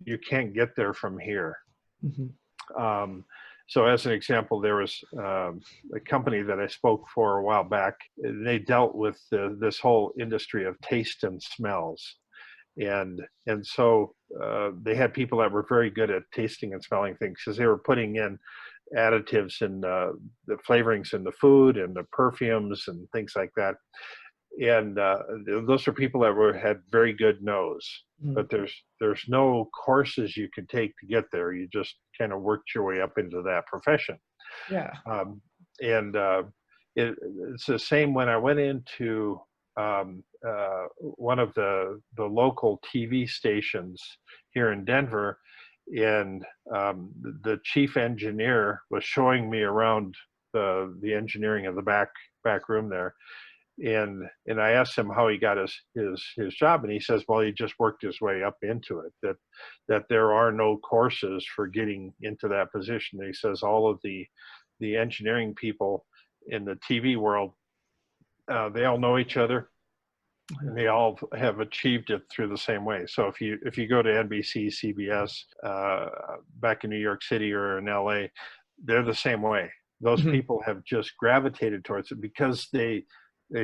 you can't get there from here. Hmm. Um, so as an example, there was a company that I spoke for a while back. They dealt with this whole industry of taste and smells. And so they had people that were very good at tasting and smelling things, because they were putting in additives and the flavorings in the food and the perfumes and things like that. And those are people that had very good nose. Hmm. But there's no courses you can take to get there. You just kind of worked your way up into that profession. Yeah. Um, and it's the same when I went into one of the local TV stations here in Denver, and the chief engineer was showing me around the engineering of the back room there. And I asked him how he got his job, and he says, well, he just worked his way up into it. That there are no courses for getting into that position. He says all of the engineering people in the TV world, they all know each other, and they all have achieved it through the same way. So if you go to NBC, CBS, back in New York City or in LA, they're the same way. Those Hmm. people have just gravitated towards it because they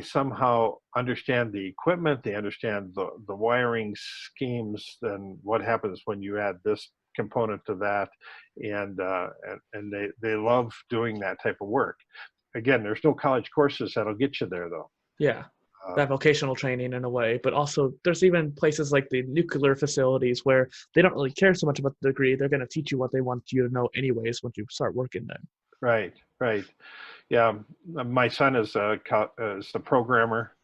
somehow understand the equipment, they understand the wiring schemes, and what happens when you add this component to that, and they love doing that type of work. Again, there's no college courses that'll get you there, though. Yeah. That Um, vocational training in a way, but also there's even places like the nuclear facilities where they don't really care so much about the degree. They're going to teach you what they want you to know anyways once you start working there. right, right. Yeah, my son is a programmer.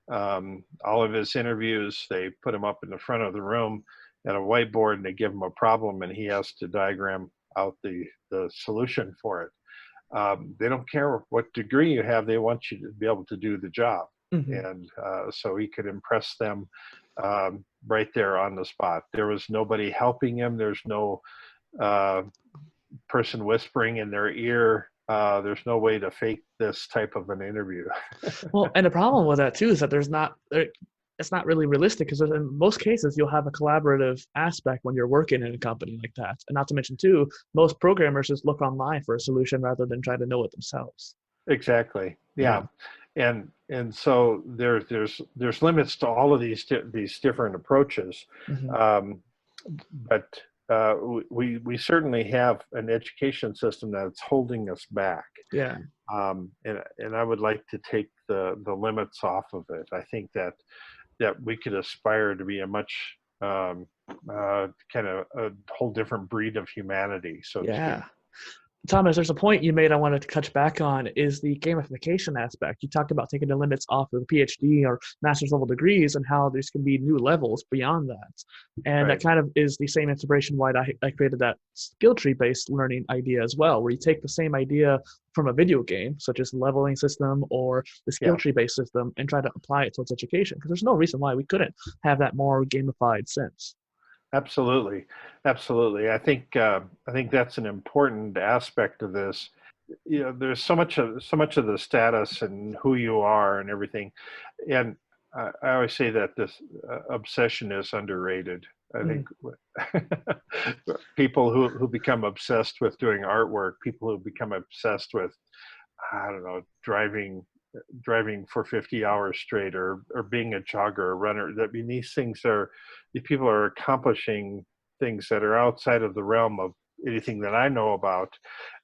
All of his interviews, they put him up in the front of the room at a whiteboard, and they give him a problem, and he has to diagram out the solution for it. They don't care what degree you have; they want you to be able to do the job, Hmm. and so he could impress them right there on the spot. There was nobody helping him. There's no person whispering in their ear. There's no way to fake this type of an interview. Well, and the problem with that too is that it's not really realistic, because in most cases you'll have a collaborative aspect when you're working in a company like that. And not to mention too, most programmers just look online for a solution rather than try to know it themselves. Exactly. Yeah. And so there's limits to all of these different approaches. Mm-hmm. But we certainly have an education system that's holding us back. Yeah. And I would like to take the limits off of it. I think that we could aspire to be a much kind of a whole different breed of humanity, so to speak. Thomas, there's a point you made I wanted to touch back on, is the gamification aspect. You talked about taking the limits off of the PhD or master's level degrees and how there's can be new levels beyond that. And Right. that kind of is the same inspiration why I created that skill tree based learning idea as well, where you take the same idea from a video game, such as the leveling system or the skill tree based system, and try to apply it towards education. Because there's no reason why we couldn't have that more gamified sense. Absolutely. I think that's an important aspect of this. You know, there's so much of the status and who you are and everything, and I always say that this obsession is underrated. I think people who become obsessed with doing artwork, people who become obsessed with, I don't know, driving for 50 hours straight, or being a jogger or runner. I mean, these people are accomplishing things that are outside of the realm of anything that I know about.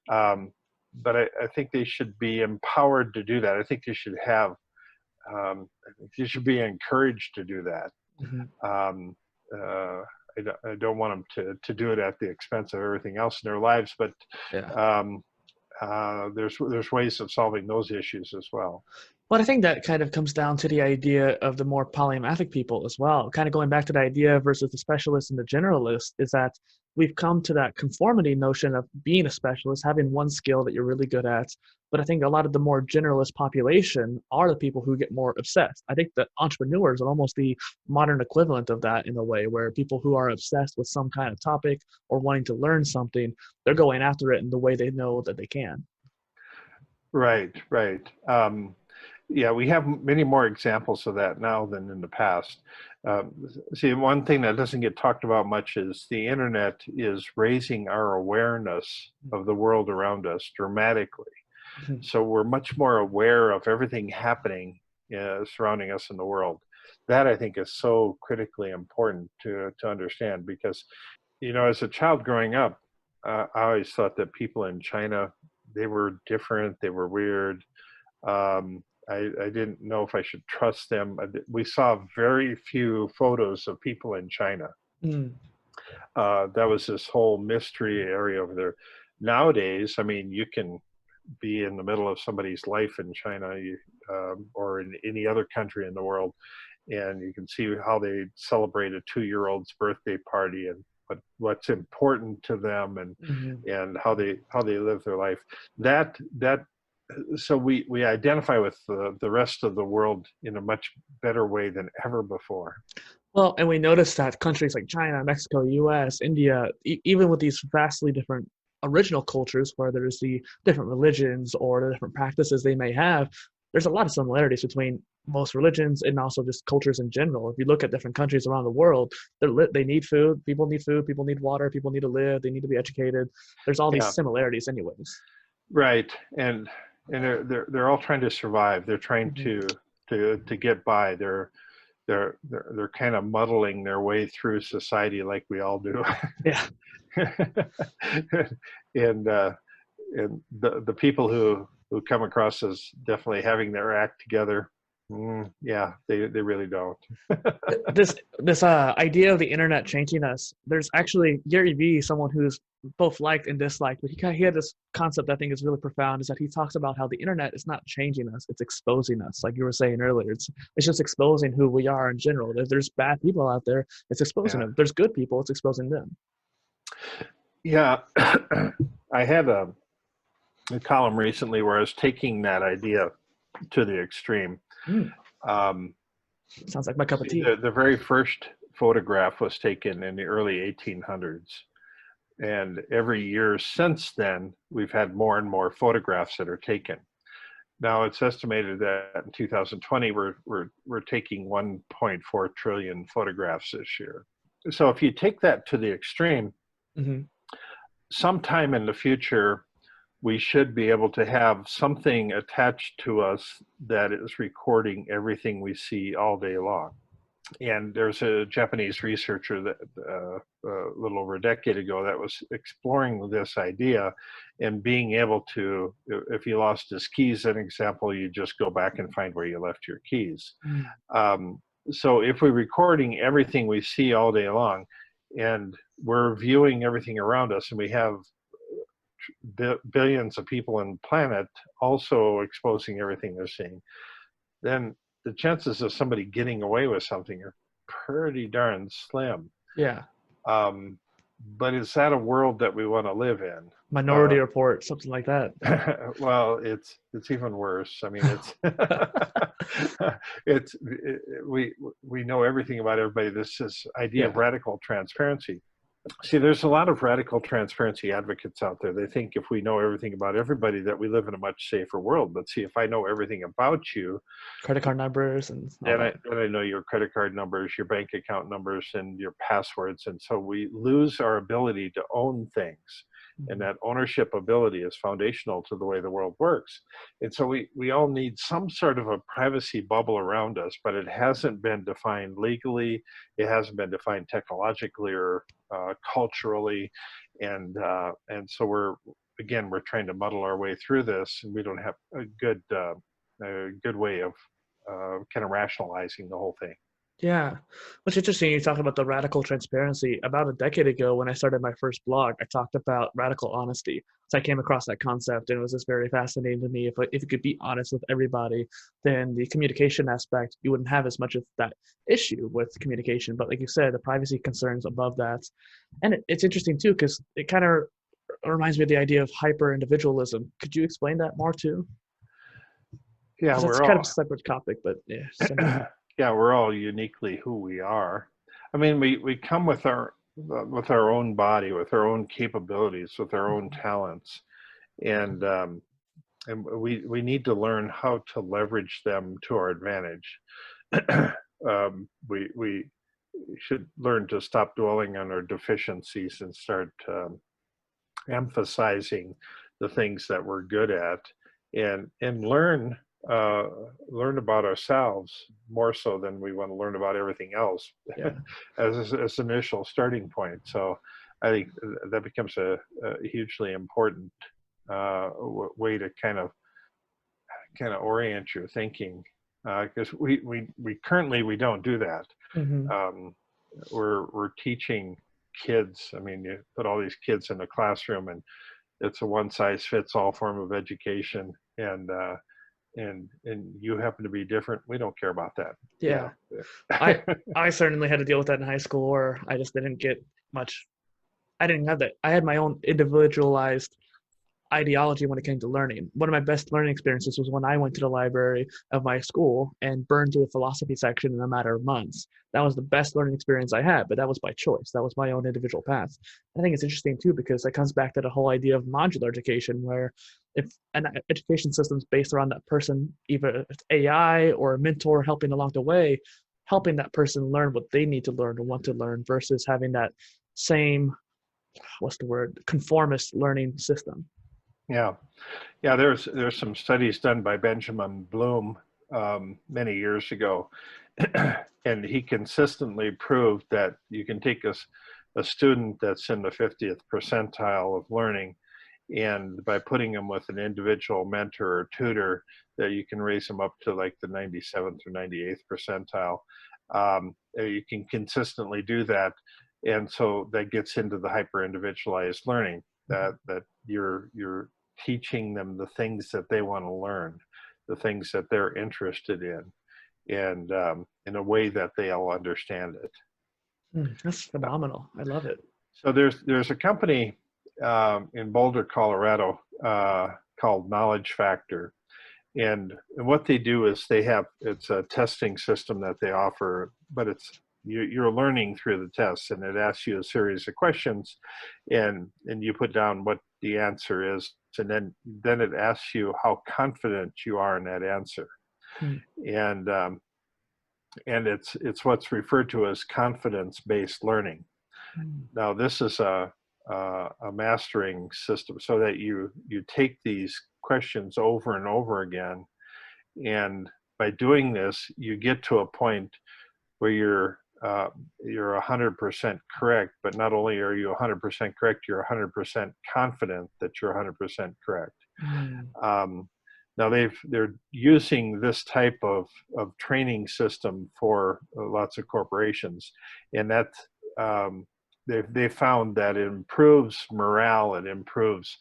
But I think they should be empowered to do that. I think they should have, they should be encouraged to do that. Mm-hmm. I don't want them to do it at the expense of everything else in their lives, but there's ways of solving those issues as well. But I think that kind of comes down to the idea of the more polymathic people as well. Kind of going back to the idea versus the specialist and the generalist, is that we've come to that conformity notion of being a specialist, having one skill that you're really good at. But I think a lot of the more generalist population are the people who get more obsessed. I think that entrepreneurs are almost the modern equivalent of that, in a way, where people who are obsessed with some kind of topic or wanting to learn something, they're going after it in the way they know that they can. Right. Yeah, we have many more examples of that now than in the past. See, one thing that doesn't get talked about much is the internet is raising our awareness of the world around us dramatically. Mm-hmm. So we're much more aware of everything happening surrounding us in the world. That, I think, is so critically important to understand, because, you know, as a child growing up, I always thought that people in China, they were different, they were weird. I didn't know if I should trust them. We saw very few photos of people in China. That was this whole mystery area over there. Nowadays, I mean, you can be in the middle of somebody's life in China, or in any other country in the world, and you can see how they celebrate a 2-year-old's birthday party, and what's important to them, and and how they live their life. So we identify with the rest of the world in a much better way than ever before. Well, and we noticed that countries like China, Mexico, US, India, even with these vastly different original cultures, where there's the different religions or the different practices they may have, there's a lot of similarities between most religions and also just cultures in general. If you look at different countries around the world, they need food, people need water, people need to live, they need to be educated. There's all these similarities anyways. Right. And they're all trying to survive. They're trying to get by. They're kind of muddling their way through society like we all do. Yeah. And the people who come across as definitely having their act together, yeah, they really don't. This idea of the internet changing us, there's actually Gary Vee, someone who's both liked and disliked, but he had this concept I think is really profound, is that he talks about how the internet is not changing us, it's exposing us. Like you were saying earlier, it's just exposing who we are in general. If there's bad people out there, it's exposing them. If there's good people, it's exposing them. Yeah. I had a column recently where I was taking that idea to the extreme. Sounds like my cup of See, tea. the very first photograph was taken in the early 1800s. And every year since then, we've had more and more photographs that are taken. Now it's estimated that in 2020, we're taking 1.4 trillion photographs this year. So if you take that to the extreme, Hmm. sometime in the future, we should be able to have something attached to us that is recording everything we see all day long. And there's a Japanese researcher that a little over a decade ago that was exploring this idea and being able to, if he lost his keys, an example, you just go back and find where you left your keys. Mm. So if we're recording everything we see all day long and we're viewing everything around us, and we have billions of people on the planet also exposing everything they're seeing, then the chances of somebody getting away with something are pretty darn slim. Yeah. But is that a world that we want to live in? Minority Report, something like that. Well, it's even worse. I mean, we know everything about everybody. This idea of radical transparency. See, there's a lot of radical transparency advocates out there. They think if we know everything about everybody, that we live in a much safer world. But see, if I know everything about you, credit card numbers and all that. I know your credit card numbers, your bank account numbers, and your passwords. And so we lose our ability to own things. And that ownership ability is foundational to the way the world works. And so we all need some sort of a privacy bubble around us, but it hasn't been defined legally. It hasn't been defined technologically or culturally. And so we're trying to muddle our way through this, and we don't have a good way of kind of rationalizing the whole thing. Yeah. What's interesting, you talk about the radical transparency. About a decade ago, when I started my first blog, I talked about radical honesty. So I came across that concept, and it was just very fascinating to me. If you could be honest with everybody, then the communication aspect, you wouldn't have as much of that issue with communication. But like you said, the privacy concerns above that. And it's interesting too, because it kind of reminds me of the idea of hyper individualism. Could you explain that more too? Yeah, That's kind of a separate topic, but yeah. Yeah, we're all uniquely who we are. I mean, we come with our own body, with our own capabilities, with our own talents, and we need to learn how to leverage them to our advantage. We should learn to stop dwelling on our deficiencies and start emphasizing the things that we're good at, and learn about ourselves more so than we want to learn about everything else. as an initial starting point. So I think that becomes a hugely important way to kind of orient your thinking, because we currently don't do that. Mm-hmm. We're teaching kids. I mean, you put all these kids in a classroom, and it's a one-size-fits-all form of education, and you happen to be different. We don't care about that. Yeah. I certainly had to deal with that in high school, where I just didn't get much. I didn't have that. I had my own individualized ideology when it came to learning. One of my best learning experiences was when I went to the library of my school and burned through a philosophy section in a matter of months. That was the best learning experience I had, but that was by choice. That was my own individual path. I think it's interesting too, because it comes back to the whole idea of modular education, where if an education system is based around that person, either it's AI or a mentor helping along the way, helping that person learn what they need to learn or want to learn, versus having that same, conformist learning system. Yeah, there's some studies done by Benjamin Bloom many years ago, and he consistently proved that you can take a student that's in the 50th percentile of learning, and by putting them with an individual mentor or tutor, that you can raise them up to like the 97th or 98th percentile. You can consistently do that, and so that gets into the hyper individualized learning, that you're teaching them the things that they want to learn, the things that they're interested in, and in a way that they'll understand it. That's phenomenal. I love it. So there's a company in Boulder, Colorado, called Knowledge Factor, And what they do is it's a testing system that they offer, but you're learning through the tests, and it asks you a series of questions, and you put down what the answer is, and then it asks you how confident you are in that answer. Hmm. And it's what's referred to as confidence-based learning. Now, this is a mastering system, so that you take these questions over and over again, and by doing this, you get to a point where you're 100% correct. But not only are you 100% correct, you're 100% confident that you're 100% correct. Now they're using this type of training system for lots of corporations, and that they found that it improves morale, it improves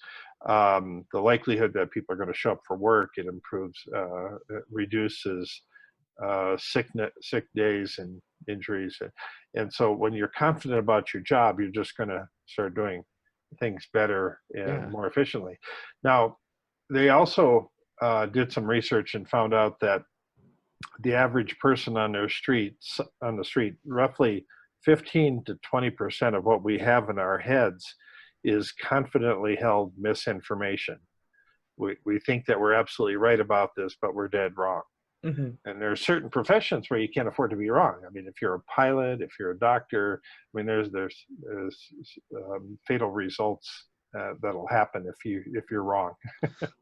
the likelihood that people are going to show up for work, it improves, it reduces sick days and injuries, and so when you're confident about your job, you're just going to start doing things better and more efficiently. Now, they also did some research and found out that the average person on the street, roughly 15 to 20% of what we have in our heads is confidently held misinformation. We think that we're absolutely right about this, but we're dead wrong. Mm-hmm. And there are certain professions where you can't afford to be wrong. I mean, if you're a pilot, if you're a doctor, I mean, there's fatal results that'll happen if you're wrong.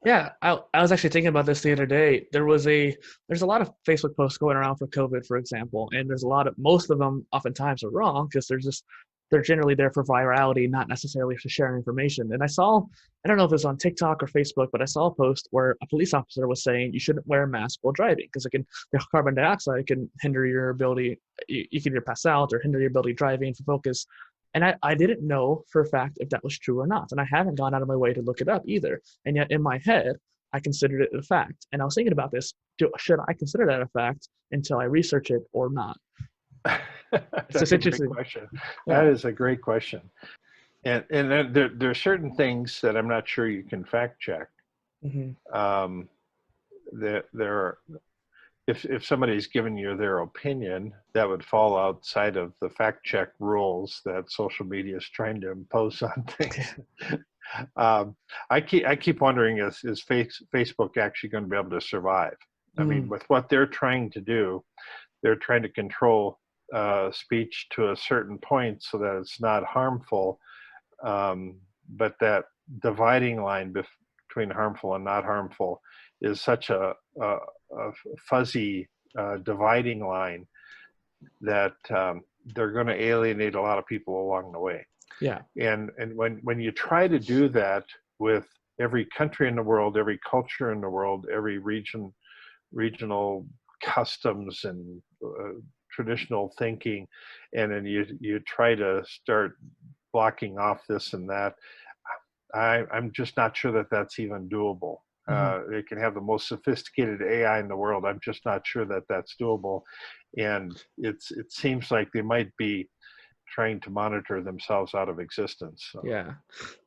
Yeah, I was actually thinking about this the other day. There's a lot of Facebook posts going around for COVID, for example, and most of them oftentimes are wrong, because they're generally there for virality, not necessarily for sharing information. And I don't know if it was on TikTok or Facebook, but I saw a post where a police officer was saying you shouldn't wear a mask while driving, because the carbon dioxide can hinder your ability. You can either pass out or hinder your ability driving for focus. And I didn't know for a fact if that was true or not. And I haven't gone out of my way to look it up either. And yet in my head, I considered it a fact. And I was thinking about this. Should I consider that a fact until I research it or not? That's a great question. Yeah. That is a great question. And there are certain things that I'm not sure you can fact check. Mm-hmm. There are, if somebody's given you their opinion, that would fall outside of the fact check rules that social media is trying to impose on things. I keep wondering, is Facebook actually going to be able to survive? I mean, with what they're trying to do, they're trying to control speech to a certain point so that it's not harmful, but that dividing line between harmful and not harmful is such a fuzzy dividing line that they're going to alienate a lot of people along the way. Yeah. And when you try to do that with every country in the world, every culture in the world, every regional customs and traditional thinking, and then you try to start blocking off this and that, I'm just not sure that that's even doable. Mm-hmm. They can have the most sophisticated AI in the world. I'm just not sure that that's doable. And it seems like they might be trying to monitor themselves out of existence. So. Yeah.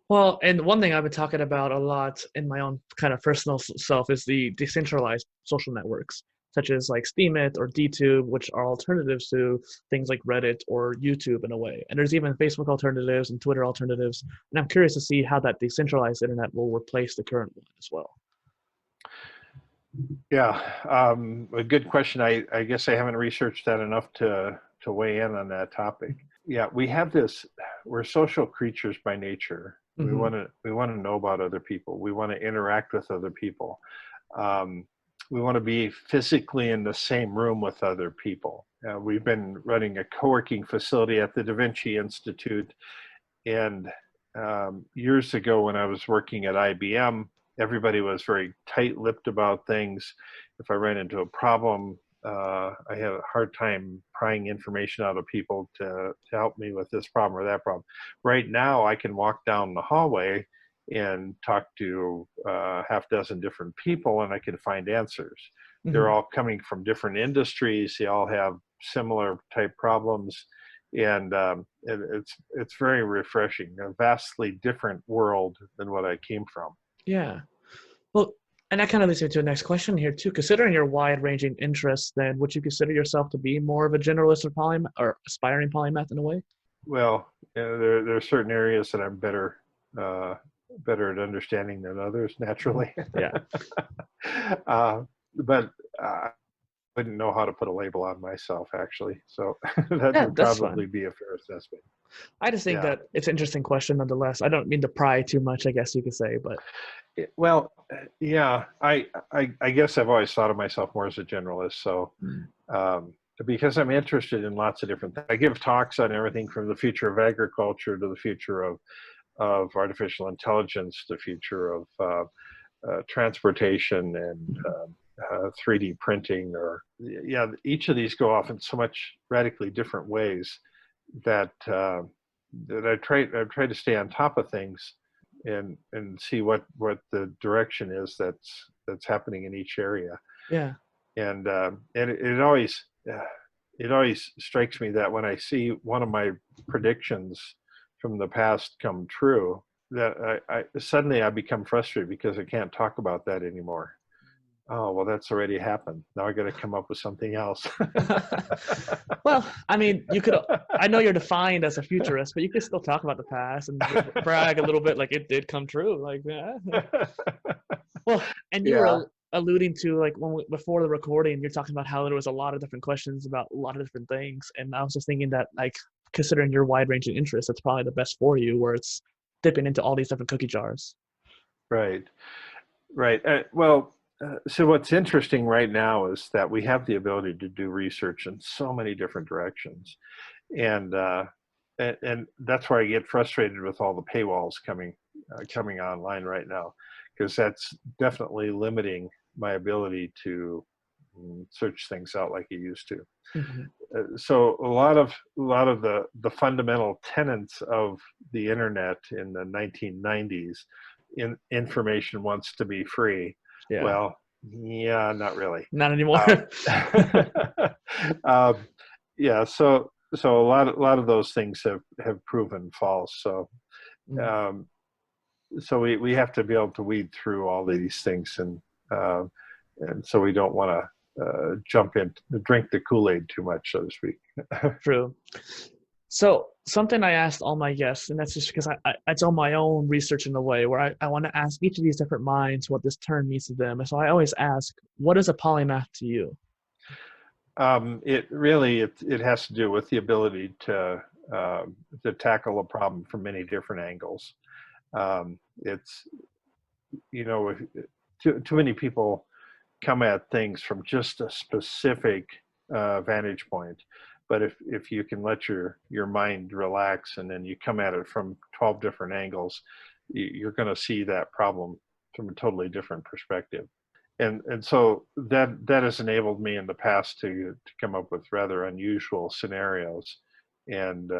Well, and one thing I've been talking about a lot in my own kind of personal self is the decentralized social networks, such as like Steemit or DTube, which are alternatives to things like Reddit or YouTube in a way. And there's even Facebook alternatives and Twitter alternatives. And I'm curious to see how that decentralized internet will replace the current one as well. Yeah, a good question. I guess I haven't researched that enough to weigh in on that topic. Yeah, we have this, we're social creatures by nature. Mm-hmm. We want to know about other people. We want to interact with other people. We want to be physically in the same room with other people. We've been running a co-working facility at the DaVinci Institute. And years ago when I was working at IBM, everybody was very tight-lipped about things. If I ran into a problem, I had a hard time prying information out of people to help me with this problem or that problem. Right now, I can walk down the hallway and talk to half dozen different people, and I can find answers. Mm-hmm. They're all coming from different industries. They all have similar type problems, and it's very refreshing. A vastly different world than what I came from. Yeah. Well, And that kind of leads me to the next question here too. Considering your wide-ranging interests, then would you consider yourself to be more of a generalist or polymath or aspiring polymath in a way? Well, there are certain areas that I'm better at understanding than others, naturally. Yeah. But I wouldn't know how to put a label on myself, actually. So that Yeah, would that's fine. probably be a fair assessment. I just think Yeah. that it's an interesting question nonetheless. I don't mean to pry too much, I guess you could say, but Well, yeah, I guess I've always thought of myself more as a generalist. So um, because I'm interested in lots of different things, I give talks on everything from the future of agriculture to the future of artificial intelligence, the future of transportation and 3D printing, or yeah, each of these go off in so much radically different ways that that I try to stay on top of things and see what the direction is that's happening in each area. yeah. And it always strikes me that when I see one of my predictions from the past come true, that I suddenly I become frustrated because I can't talk about that anymore. Oh, well, that's already happened. Now I got to come up with something else. Well, I mean, I know you're defined as a futurist, but you can still talk about the past and brag a little bit like it did come true. Like, yeah. Well, and you Yeah. were alluding to like before the recording, you're talking about how there was a lot of different questions about a lot of different things. And I was just thinking that like, considering your wide ranging interests, that's probably the best for you where it's dipping into all these different cookie jars. Right. Right. So what's interesting right now is that we have the ability to do research in so many different directions, and and that's where I get frustrated with all the paywalls coming online right now, because that's definitely limiting my ability to search things out like you used to. Mm-hmm. So a lot of the fundamental tenets of the internet in the 1990s, information wants to be free. Yeah, Well, yeah, not really. not anymore. Um, um, yeah, so a lot of those things have proven false. Mm. Um, so we have to be able to weed through all these things, and so we don't want to jump in, drink the Kool-Aid too much, so to speak. True. So something I asked all my guests, and that's just because it's on my own research in a way where I want to ask each of these different minds what this term means to them. And so I always ask, what is a polymath to you? It really it has to do with the ability to tackle a problem from many different angles. It's if, too many people come at things from just a specific vantage point. But if you can let your mind relax and then you come at it from 12 different angles, you're going to see that problem from a totally different perspective. And so that has enabled me in the past to come up with rather unusual scenarios and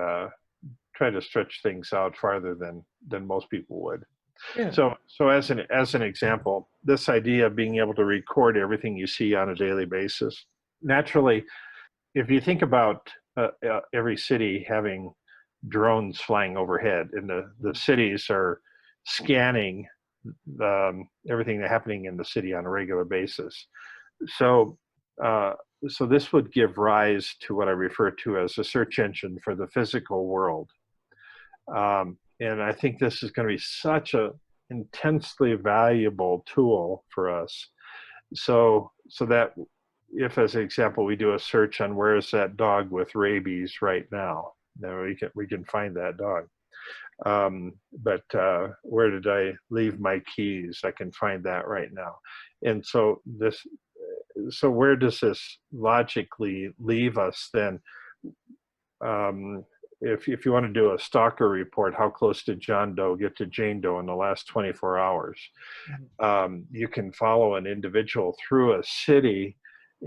try to stretch things out farther than most people would. Yeah. So as an example, this idea of being able to record everything you see on a daily basis, naturally, if you think about every city having drones flying overhead, and the cities are scanning everything that's happening in the city on a regular basis, so uh, so this would give rise to what I refer to as a search engine for the physical world. And I think this is going to be such a intensely valuable tool for us. So that if, as an example, we do a search on where is that dog with rabies right now, then we can find that dog. But where did I leave my keys? I can find that right now. And so where does this logically leave us then? If you want to do a stalker report, how close did John Doe get to Jane Doe in the last 24 hours? You can follow an individual through a city,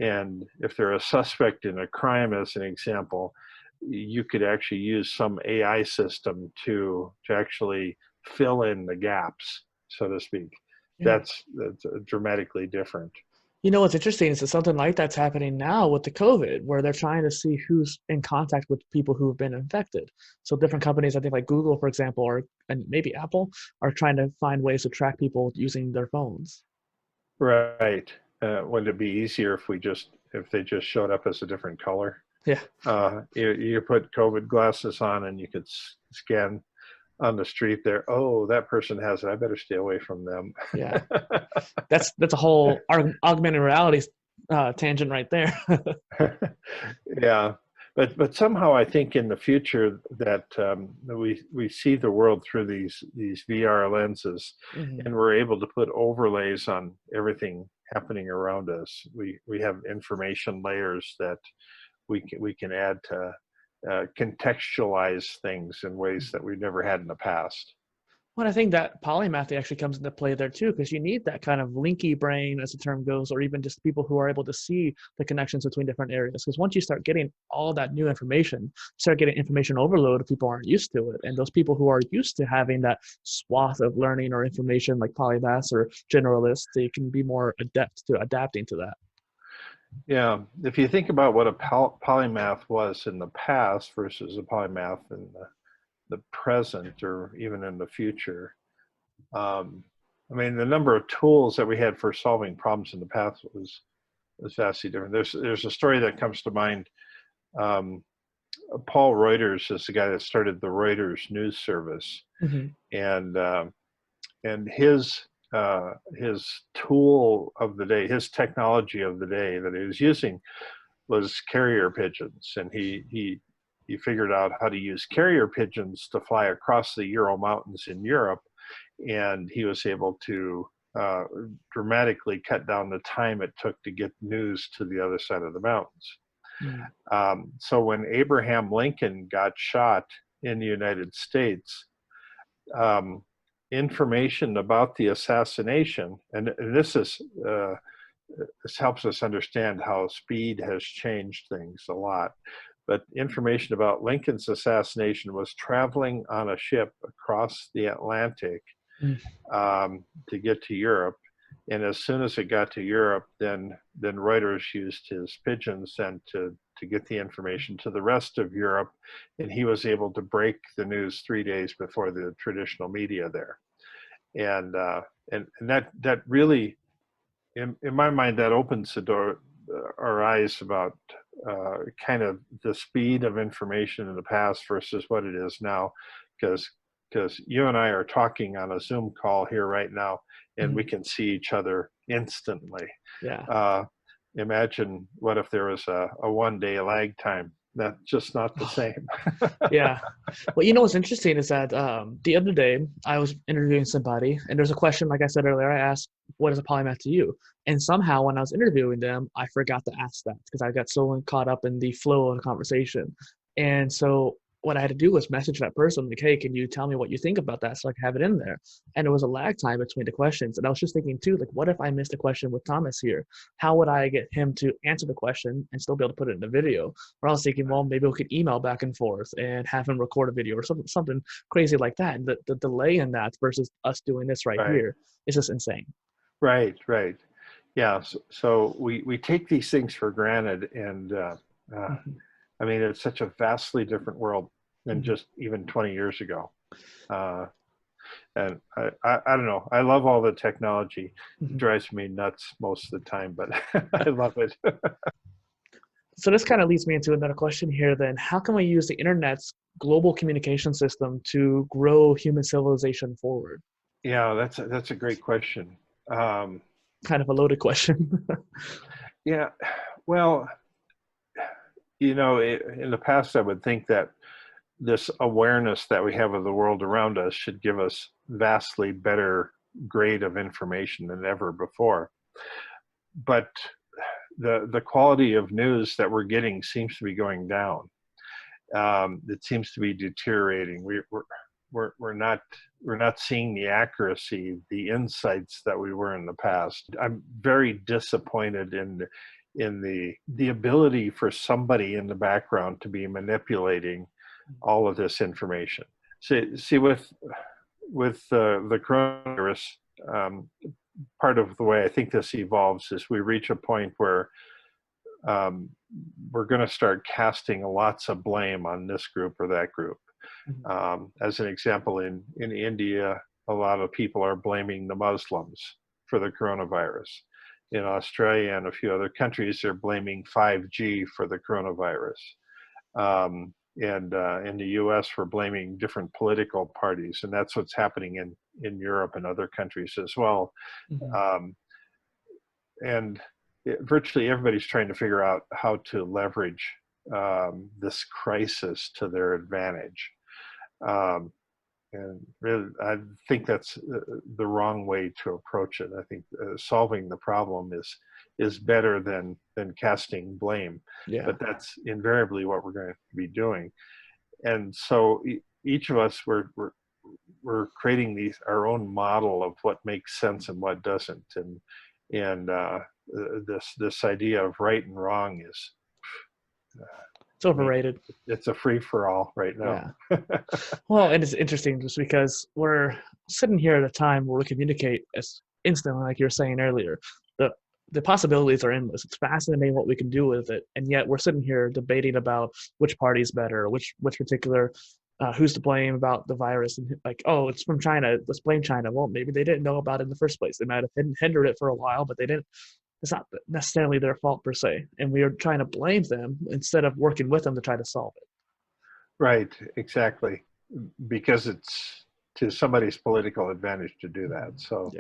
and if they're a suspect in a crime, as an example, you could actually use some AI system to actually fill in the gaps, so to speak. Yeah. That's dramatically different. You know what's interesting is that something like that's happening now with the COVID, where they're trying to see who's in contact with people who have been infected. So different companies, I think like Google, for example, and maybe Apple, are trying to find ways to track people using their phones. Right. Would it be easier if they just showed up as a different color? Yeah. You put COVID glasses on and you could scan on the street there. Oh, that person has it. I better stay away from them. Yeah. That's a whole augmented reality tangent right there. Yeah, but somehow I think in the future that we see the world through these VR lenses, Mhm. and we're able to put overlays on everything happening around us. We have information layers that we can add to contextualize things in ways that we've never had in the past. Well, I think that polymath actually comes into play there too, because you need that kind of linky brain, as the term goes, or even just people who are able to see the connections between different areas. Because once you start getting all that new information, you start getting information overload. People aren't used to it, and those people who are used to having that swath of learning or information, like polymaths or generalists, they can be more adept to adapting to that. Yeah, if you think about what a polymath was in the past versus a polymath in the present or even in the future, um, I mean, the number of tools that we had for solving problems in the past was vastly different. There's a story that comes to mind. Um, Paul Reuters is the guy that started the Reuters news service, Hmm. and his tool of the day, his technology of the day that he was using was carrier pigeons, and he figured out how to use carrier pigeons to fly across the Ural Mountains in Europe, and he was able to uh, dramatically cut down the time it took to get news to the other side of the mountains. Mm. So when Abraham Lincoln got shot in the United States, um, information about the assassination, and this helps us understand how speed has changed things a lot. But information about Lincoln's assassination was traveling on a ship across the Atlantic Mm. to get to Europe. And as soon as it got to Europe, then Reuters used his pigeons then to get the information to the rest of Europe, and he was able to break the news 3 days before the traditional media there. And that really, in my mind, that opens the door, our eyes about kind of the speed of information in the past versus what it is now, because you and I are talking on a Zoom call here right now, and we Mhm. can see each other instantly. Yeah. Uh, Imagine what if there was a 1 day lag time? That's just not the same. Yeah. Well, you know what's interesting is that the other day I was interviewing somebody, and there's a question, like I said earlier, I asked, "What is a polymath to you?" And somehow, when I was interviewing them, I forgot to ask that because I got so caught up in the flow of the conversation. And so, what I had to do was message that person, like, "Hey, can you tell me what you think about that so I can have it in there?" And it was a lag time between the questions. And I was just thinking, too, like, what if I missed a question with Thomas here? How would I get him to answer the question and still be able to put it in the video? Or I was thinking, well, maybe we could email back and forth and have him record a video or something crazy like that. And the delay in that versus us doing this right Right, here is just insane. right. Yeah, so we take these things for granted, and uh, Mhm. I mean, it's such a vastly different world than Mhm. just even 20 years ago. Uh, and I don't know. I love all the technology. It Mhm. drives me nuts most of the time, but I love it. So this kind of leads me into another question here then. How can we use the internet's global communication system to grow human civilization forward? Yeah, that's a great question. Um, Kind of a loaded question. yeah, well, in the past, I would think that this awareness that we have of the world around us should give us vastly better grade of information than ever before. But the quality of news that we're getting seems to be going down. It seems to be deteriorating. We're not seeing the accuracy, the insights that we were in the past. I'm very disappointed in the ability for somebody in the background to be manipulating all of this information. See with the coronavirus, um, part of the way I think this evolves is we reach a point where um, we're going to start casting lots of blame on this group or that group. Mhm. As an example, in India, a lot of people are blaming the Muslims. for the coronavirus. In Australia and a few other countries, they're blaming 5G for the coronavirus. And in the US, we're blaming different political parties, and that's what's happening in Europe and other countries as well. Mm-hmm. And virtually everybody's trying to figure out how to leverage this crisis to their advantage. And really, I think that's the wrong way to approach it. I think solving the problem is better than casting blame. Yeah. But that's invariably what we're going to be doing. And so each of us, we're creating our own model of what makes sense and what doesn't. And this idea of right and wrong is It's overrated. It's a free for all right now. Yeah. Well, and it's interesting just because we're sitting here at a time where we communicate as instantly, like you were saying earlier. The possibilities are endless. It's fascinating what we can do with it, and yet we're sitting here debating about which party's better, which particular who's to blame about the virus, and like, oh, it's from China, let's blame China. Well, maybe they didn't know about it in the first place. They might have hindered it for a while, but they didn't. It's not necessarily their fault per se, and we are trying to blame them instead of working with them to try to solve it. Right, exactly, because it's to somebody's political advantage to do that. So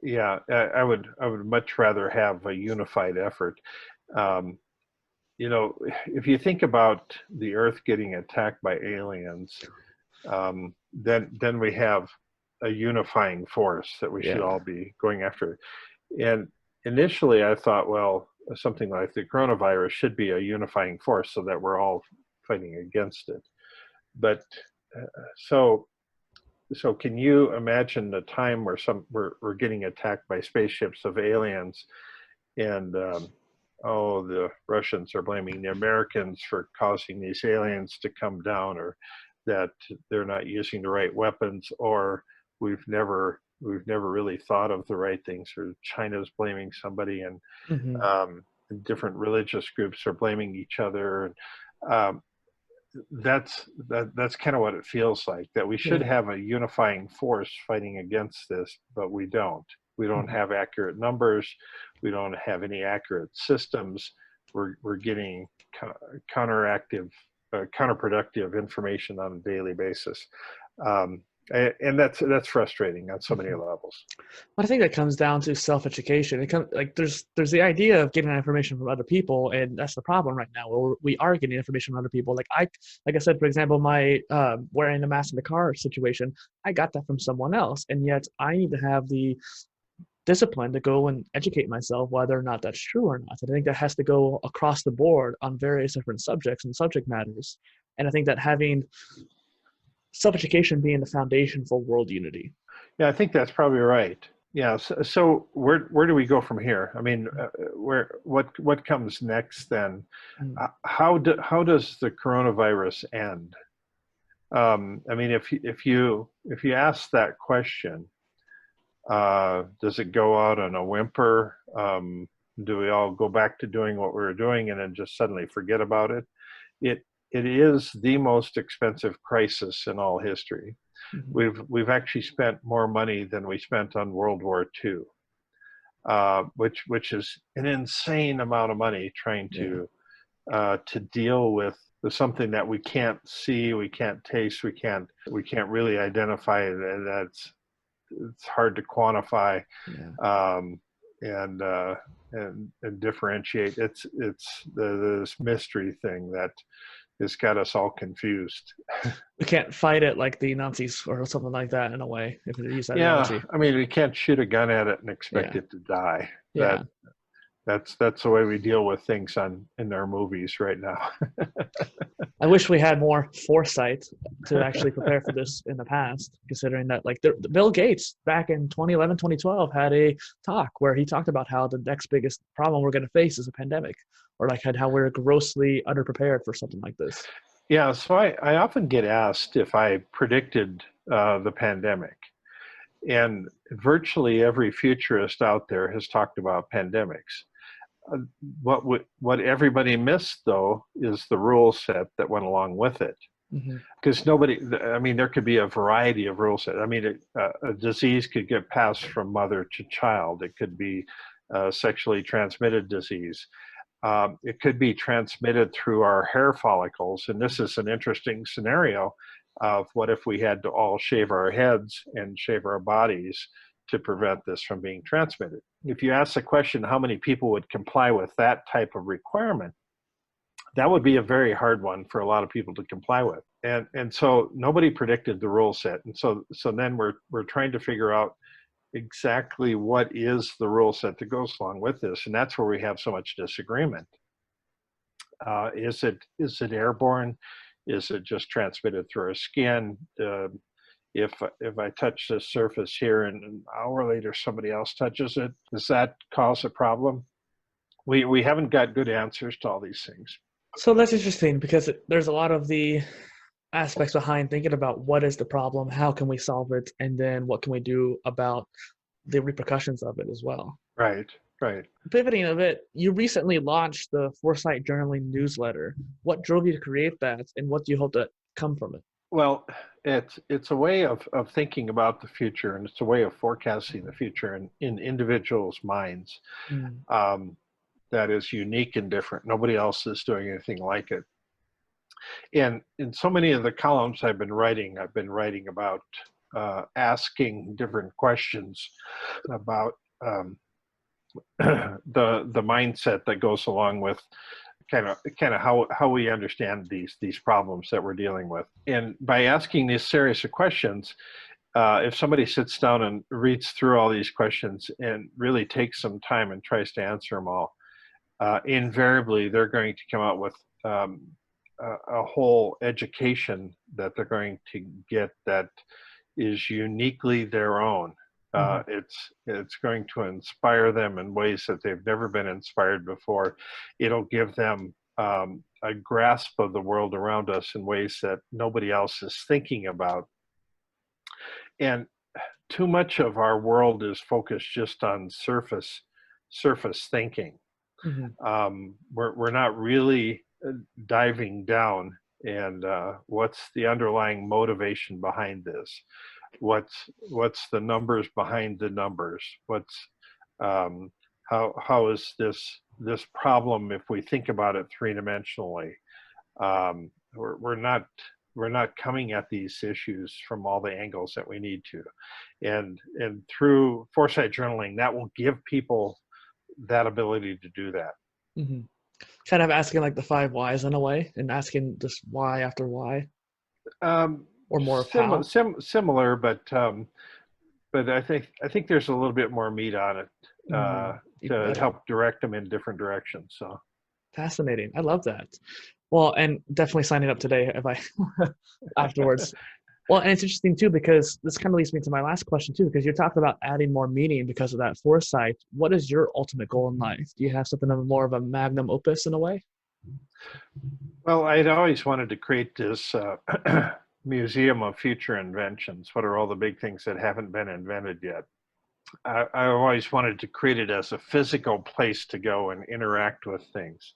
yeah, I would much rather have a unified effort. You know, if you think about the Earth getting attacked by aliens, then we have a unifying force that we should all be going after. And initially I thought, well, something like the coronavirus should be a unifying force so that we're all fighting against it. But so can you imagine the time where we're getting attacked by spaceships of aliens, and the Russians are blaming the Americans for causing these aliens to come down, or that they're not using the right weapons, or we've never really thought of the right things, or China's blaming somebody, and different religious groups are blaming each other. That's kind of what it feels like, that we should have a unifying force fighting against this, but we don't. We don't have accurate numbers. We don't have any accurate systems. We're getting counterproductive information on a daily basis. And that's frustrating on so many levels. But I think that comes down to self-education. It comes like there's the idea of getting information from other people, and that's the problem right now. Where we are getting information from other people. Like I said, for example, my wearing a mask in the car situation, I got that from someone else, and yet I need to have the discipline to go and educate myself whether or not that's true or not. I think that has to go across the board on various different subjects and subject matters. And I think that having self-education being the foundation for world unity. Yeah, I think that's probably right. Yeah. So where do we go from here? I mean, what comes next then? How does the coronavirus end? I mean, if you ask that question, does it go out on a whimper? Do we all go back to doing what we were doing and then just suddenly forget about it? It is the most expensive crisis in all history. We've actually spent more money than we spent on World War II, which is an insane amount of money trying to deal with something that we can't see, we can't taste, we can't really identify, and it's hard to quantify and differentiate. It's this mystery thing that has got us all confused. We can't fight it like the Nazis or something like that, in a way, if we use that analogy. I mean, we can't shoot a gun at it and expect it to die. That's the way we deal with things in our movies right now. I wish we had more foresight to actually prepare for this in the past, considering that like the Bill Gates back in 2011, 2012 had a talk where he talked about how the next biggest problem we're going to face is a pandemic, or like how we're grossly underprepared for something like this. Yeah, so I often get asked if I predicted the pandemic. And virtually every futurist out there has talked about pandemics. What everybody missed, though, is the rule set that went along with it. Because I mean, there could be a variety of rule sets. I mean, a disease could get passed from mother to child. It could be a sexually transmitted disease. It could be transmitted through our hair follicles. And this is an interesting scenario of what if we had to all shave our heads and shave our bodies to prevent this from being transmitted. If you ask the question, how many people would comply with that type of requirement, that would be a very hard one for a lot of people to comply with. And so nobody predicted the rule set. And so then we're trying to figure out exactly what is the rule set that goes along with this. And that's where we have so much disagreement. Is it airborne? Is it just transmitted through our skin? If I touch this surface here and an hour later somebody else touches it, does that cause a problem? We haven't got good answers to all these things. So that's interesting, because there's a lot of the aspects behind thinking about what is the problem, how can we solve it, and then what can we do about the repercussions of it as well. Right. Pivoting a bit, you recently launched the Foresight Journaling newsletter. What drove you to create that, and what do you hope to come from it? Well, it's a way of thinking about the future, and it's a way of forecasting the future in individuals' minds. That is unique and different. Nobody else is doing anything like it. And in so many of the columns I've been writing about asking different questions about the mindset that goes along with kind of how we understand these problems that we're dealing with. And by asking these series of questions, if somebody sits down and reads through all these questions and really takes some time and tries to answer them all, invariably they're going to come out with a whole education that they're going to get that is uniquely their own. It's going to inspire them in ways that they've never been inspired before. It'll give them a grasp of the world around us in ways that nobody else is thinking about. And too much of our world is focused just on surface thinking. We're not really diving down and what's the underlying motivation behind this? What's the numbers behind the numbers? What's how is this problem, if we think about it three-dimensionally? We're not coming at these issues from all the angles that we need to, and through Foresight Journaling, that will give people that ability to do that. Kind of asking like the 5 whys in a way, and asking just why after why. Or more how? Similar, but I think there's a little bit more meat on it to help direct them in different directions. So fascinating. I love that. Well, and definitely signing up today if I afterwards. Well, and it's interesting too, because this kind of leads me to my last question too, because you're talking about adding more meaning because of that foresight. What is your ultimate goal in life? Do you have something of more of a magnum opus in a way? Well, I'd always wanted to create this museum of future inventions. What are all the big things that haven't been invented yet? I always wanted to create it as a physical place to go and interact with things.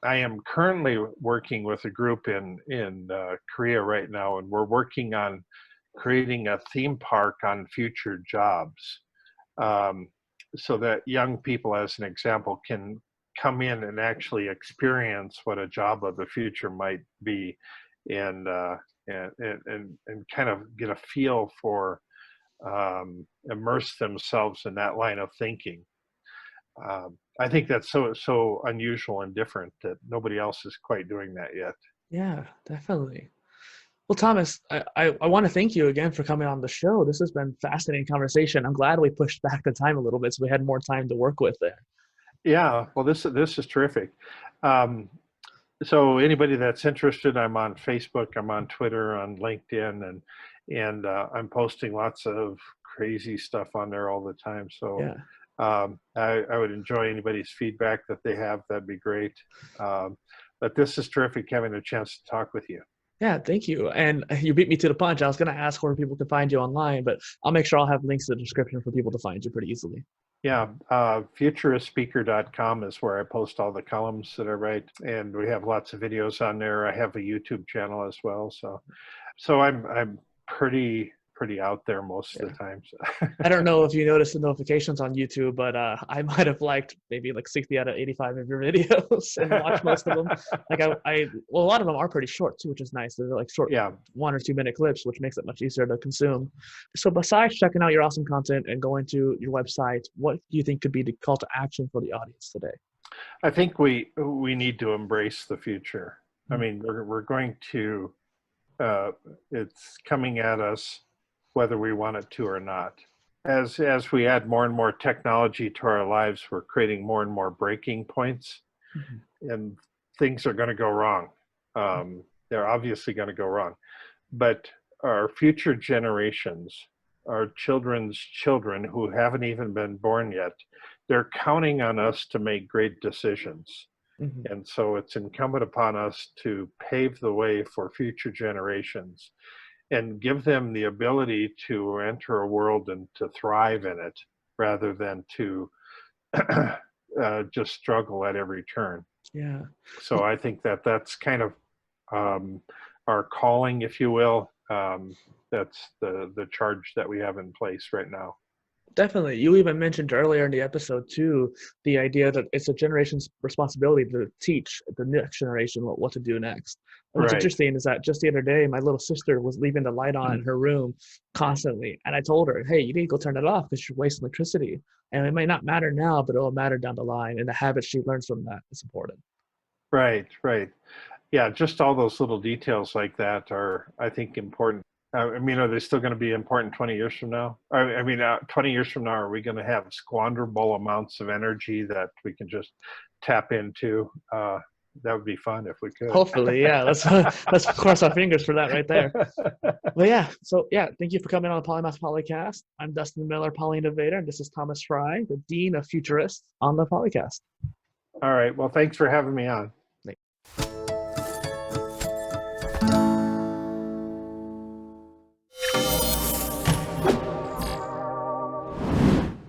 I am currently working with a group in Korea right now, and we're working on creating a theme park on future jobs, so that young people, as an example, can come in and actually experience what a job of the future might be, and kind of get a feel for, immerse themselves in that line of thinking. I think that's so unusual and different that nobody else is quite doing that yet. Yeah, definitely. Well, Thomas, I want to thank you again for coming on the show. This has been a fascinating conversation. I'm glad we pushed back the time a little bit so we had more time to work with there. Yeah, well, this is terrific. So anybody that's interested, I'm on Facebook, I'm on Twitter, on LinkedIn, and I'm posting lots of crazy stuff on there all the time. So yeah. I would enjoy anybody's feedback that they have. That'd be great. But this is terrific having a chance to talk with you. Yeah, thank you. And you beat me to the punch. I was going to ask where people can find you online, but I'll make sure I'll have links in the description for people to find you pretty easily. Yeah, futuristspeaker.com is where I post all the columns that I write, and we have lots of videos on there. I have a YouTube channel as well, so I'm pretty out there most of the time. So. I don't know if you noticed the notifications on YouTube, but I might have liked maybe like 60 out of 85 of your videos and watched most of them. Like well, a lot of them are pretty short too, which is nice. They're like short, Yeah. 1 or 2 minute clips, which makes it much easier to consume. So besides checking out your awesome content and going to your website, what do you think could be the call to action for the audience today? I think we need to embrace the future. I mean, we're going to, it's coming at us whether we want it to or not. As we add more and more technology to our lives, we're creating more and more breaking points, and things are going to go wrong. They're obviously going to go wrong. But our future generations, our children's children who haven't even been born yet, they're counting on us to make great decisions. And so it's incumbent upon us to pave the way for future generations and give them the ability to enter a world and to thrive in it rather than to just struggle at every turn. Yeah. So I think that that's kind of our calling, if you will. That's the charge that we have in place right now. Definitely. You even mentioned earlier in the episode too, the idea that it's a generation's responsibility to teach the next generation what to do next. And what's interesting is that just the other day, my little sister was leaving the light on in her room constantly. And I told her, hey, you need to go turn it off because you're wasting electricity. And it might not matter now, but it will matter down the line. And the habits she learns from that is important. Right. Yeah, just all those little details like that are, I think, important. I mean, are they still going to be important 20 years from now? I mean, 20 years from now, are we going to have squanderable amounts of energy that we can just tap into? That would be fun if we could. Hopefully, yeah. Let's cross our fingers for that right there. Well, yeah. So, yeah, thank you for coming on the Polymath Polycast. I'm Dustin Miller, PolyInnovator, and this is Thomas Frey, the Dean of Futurists on the Polycast. All right. Well, thanks for having me on. Thanks.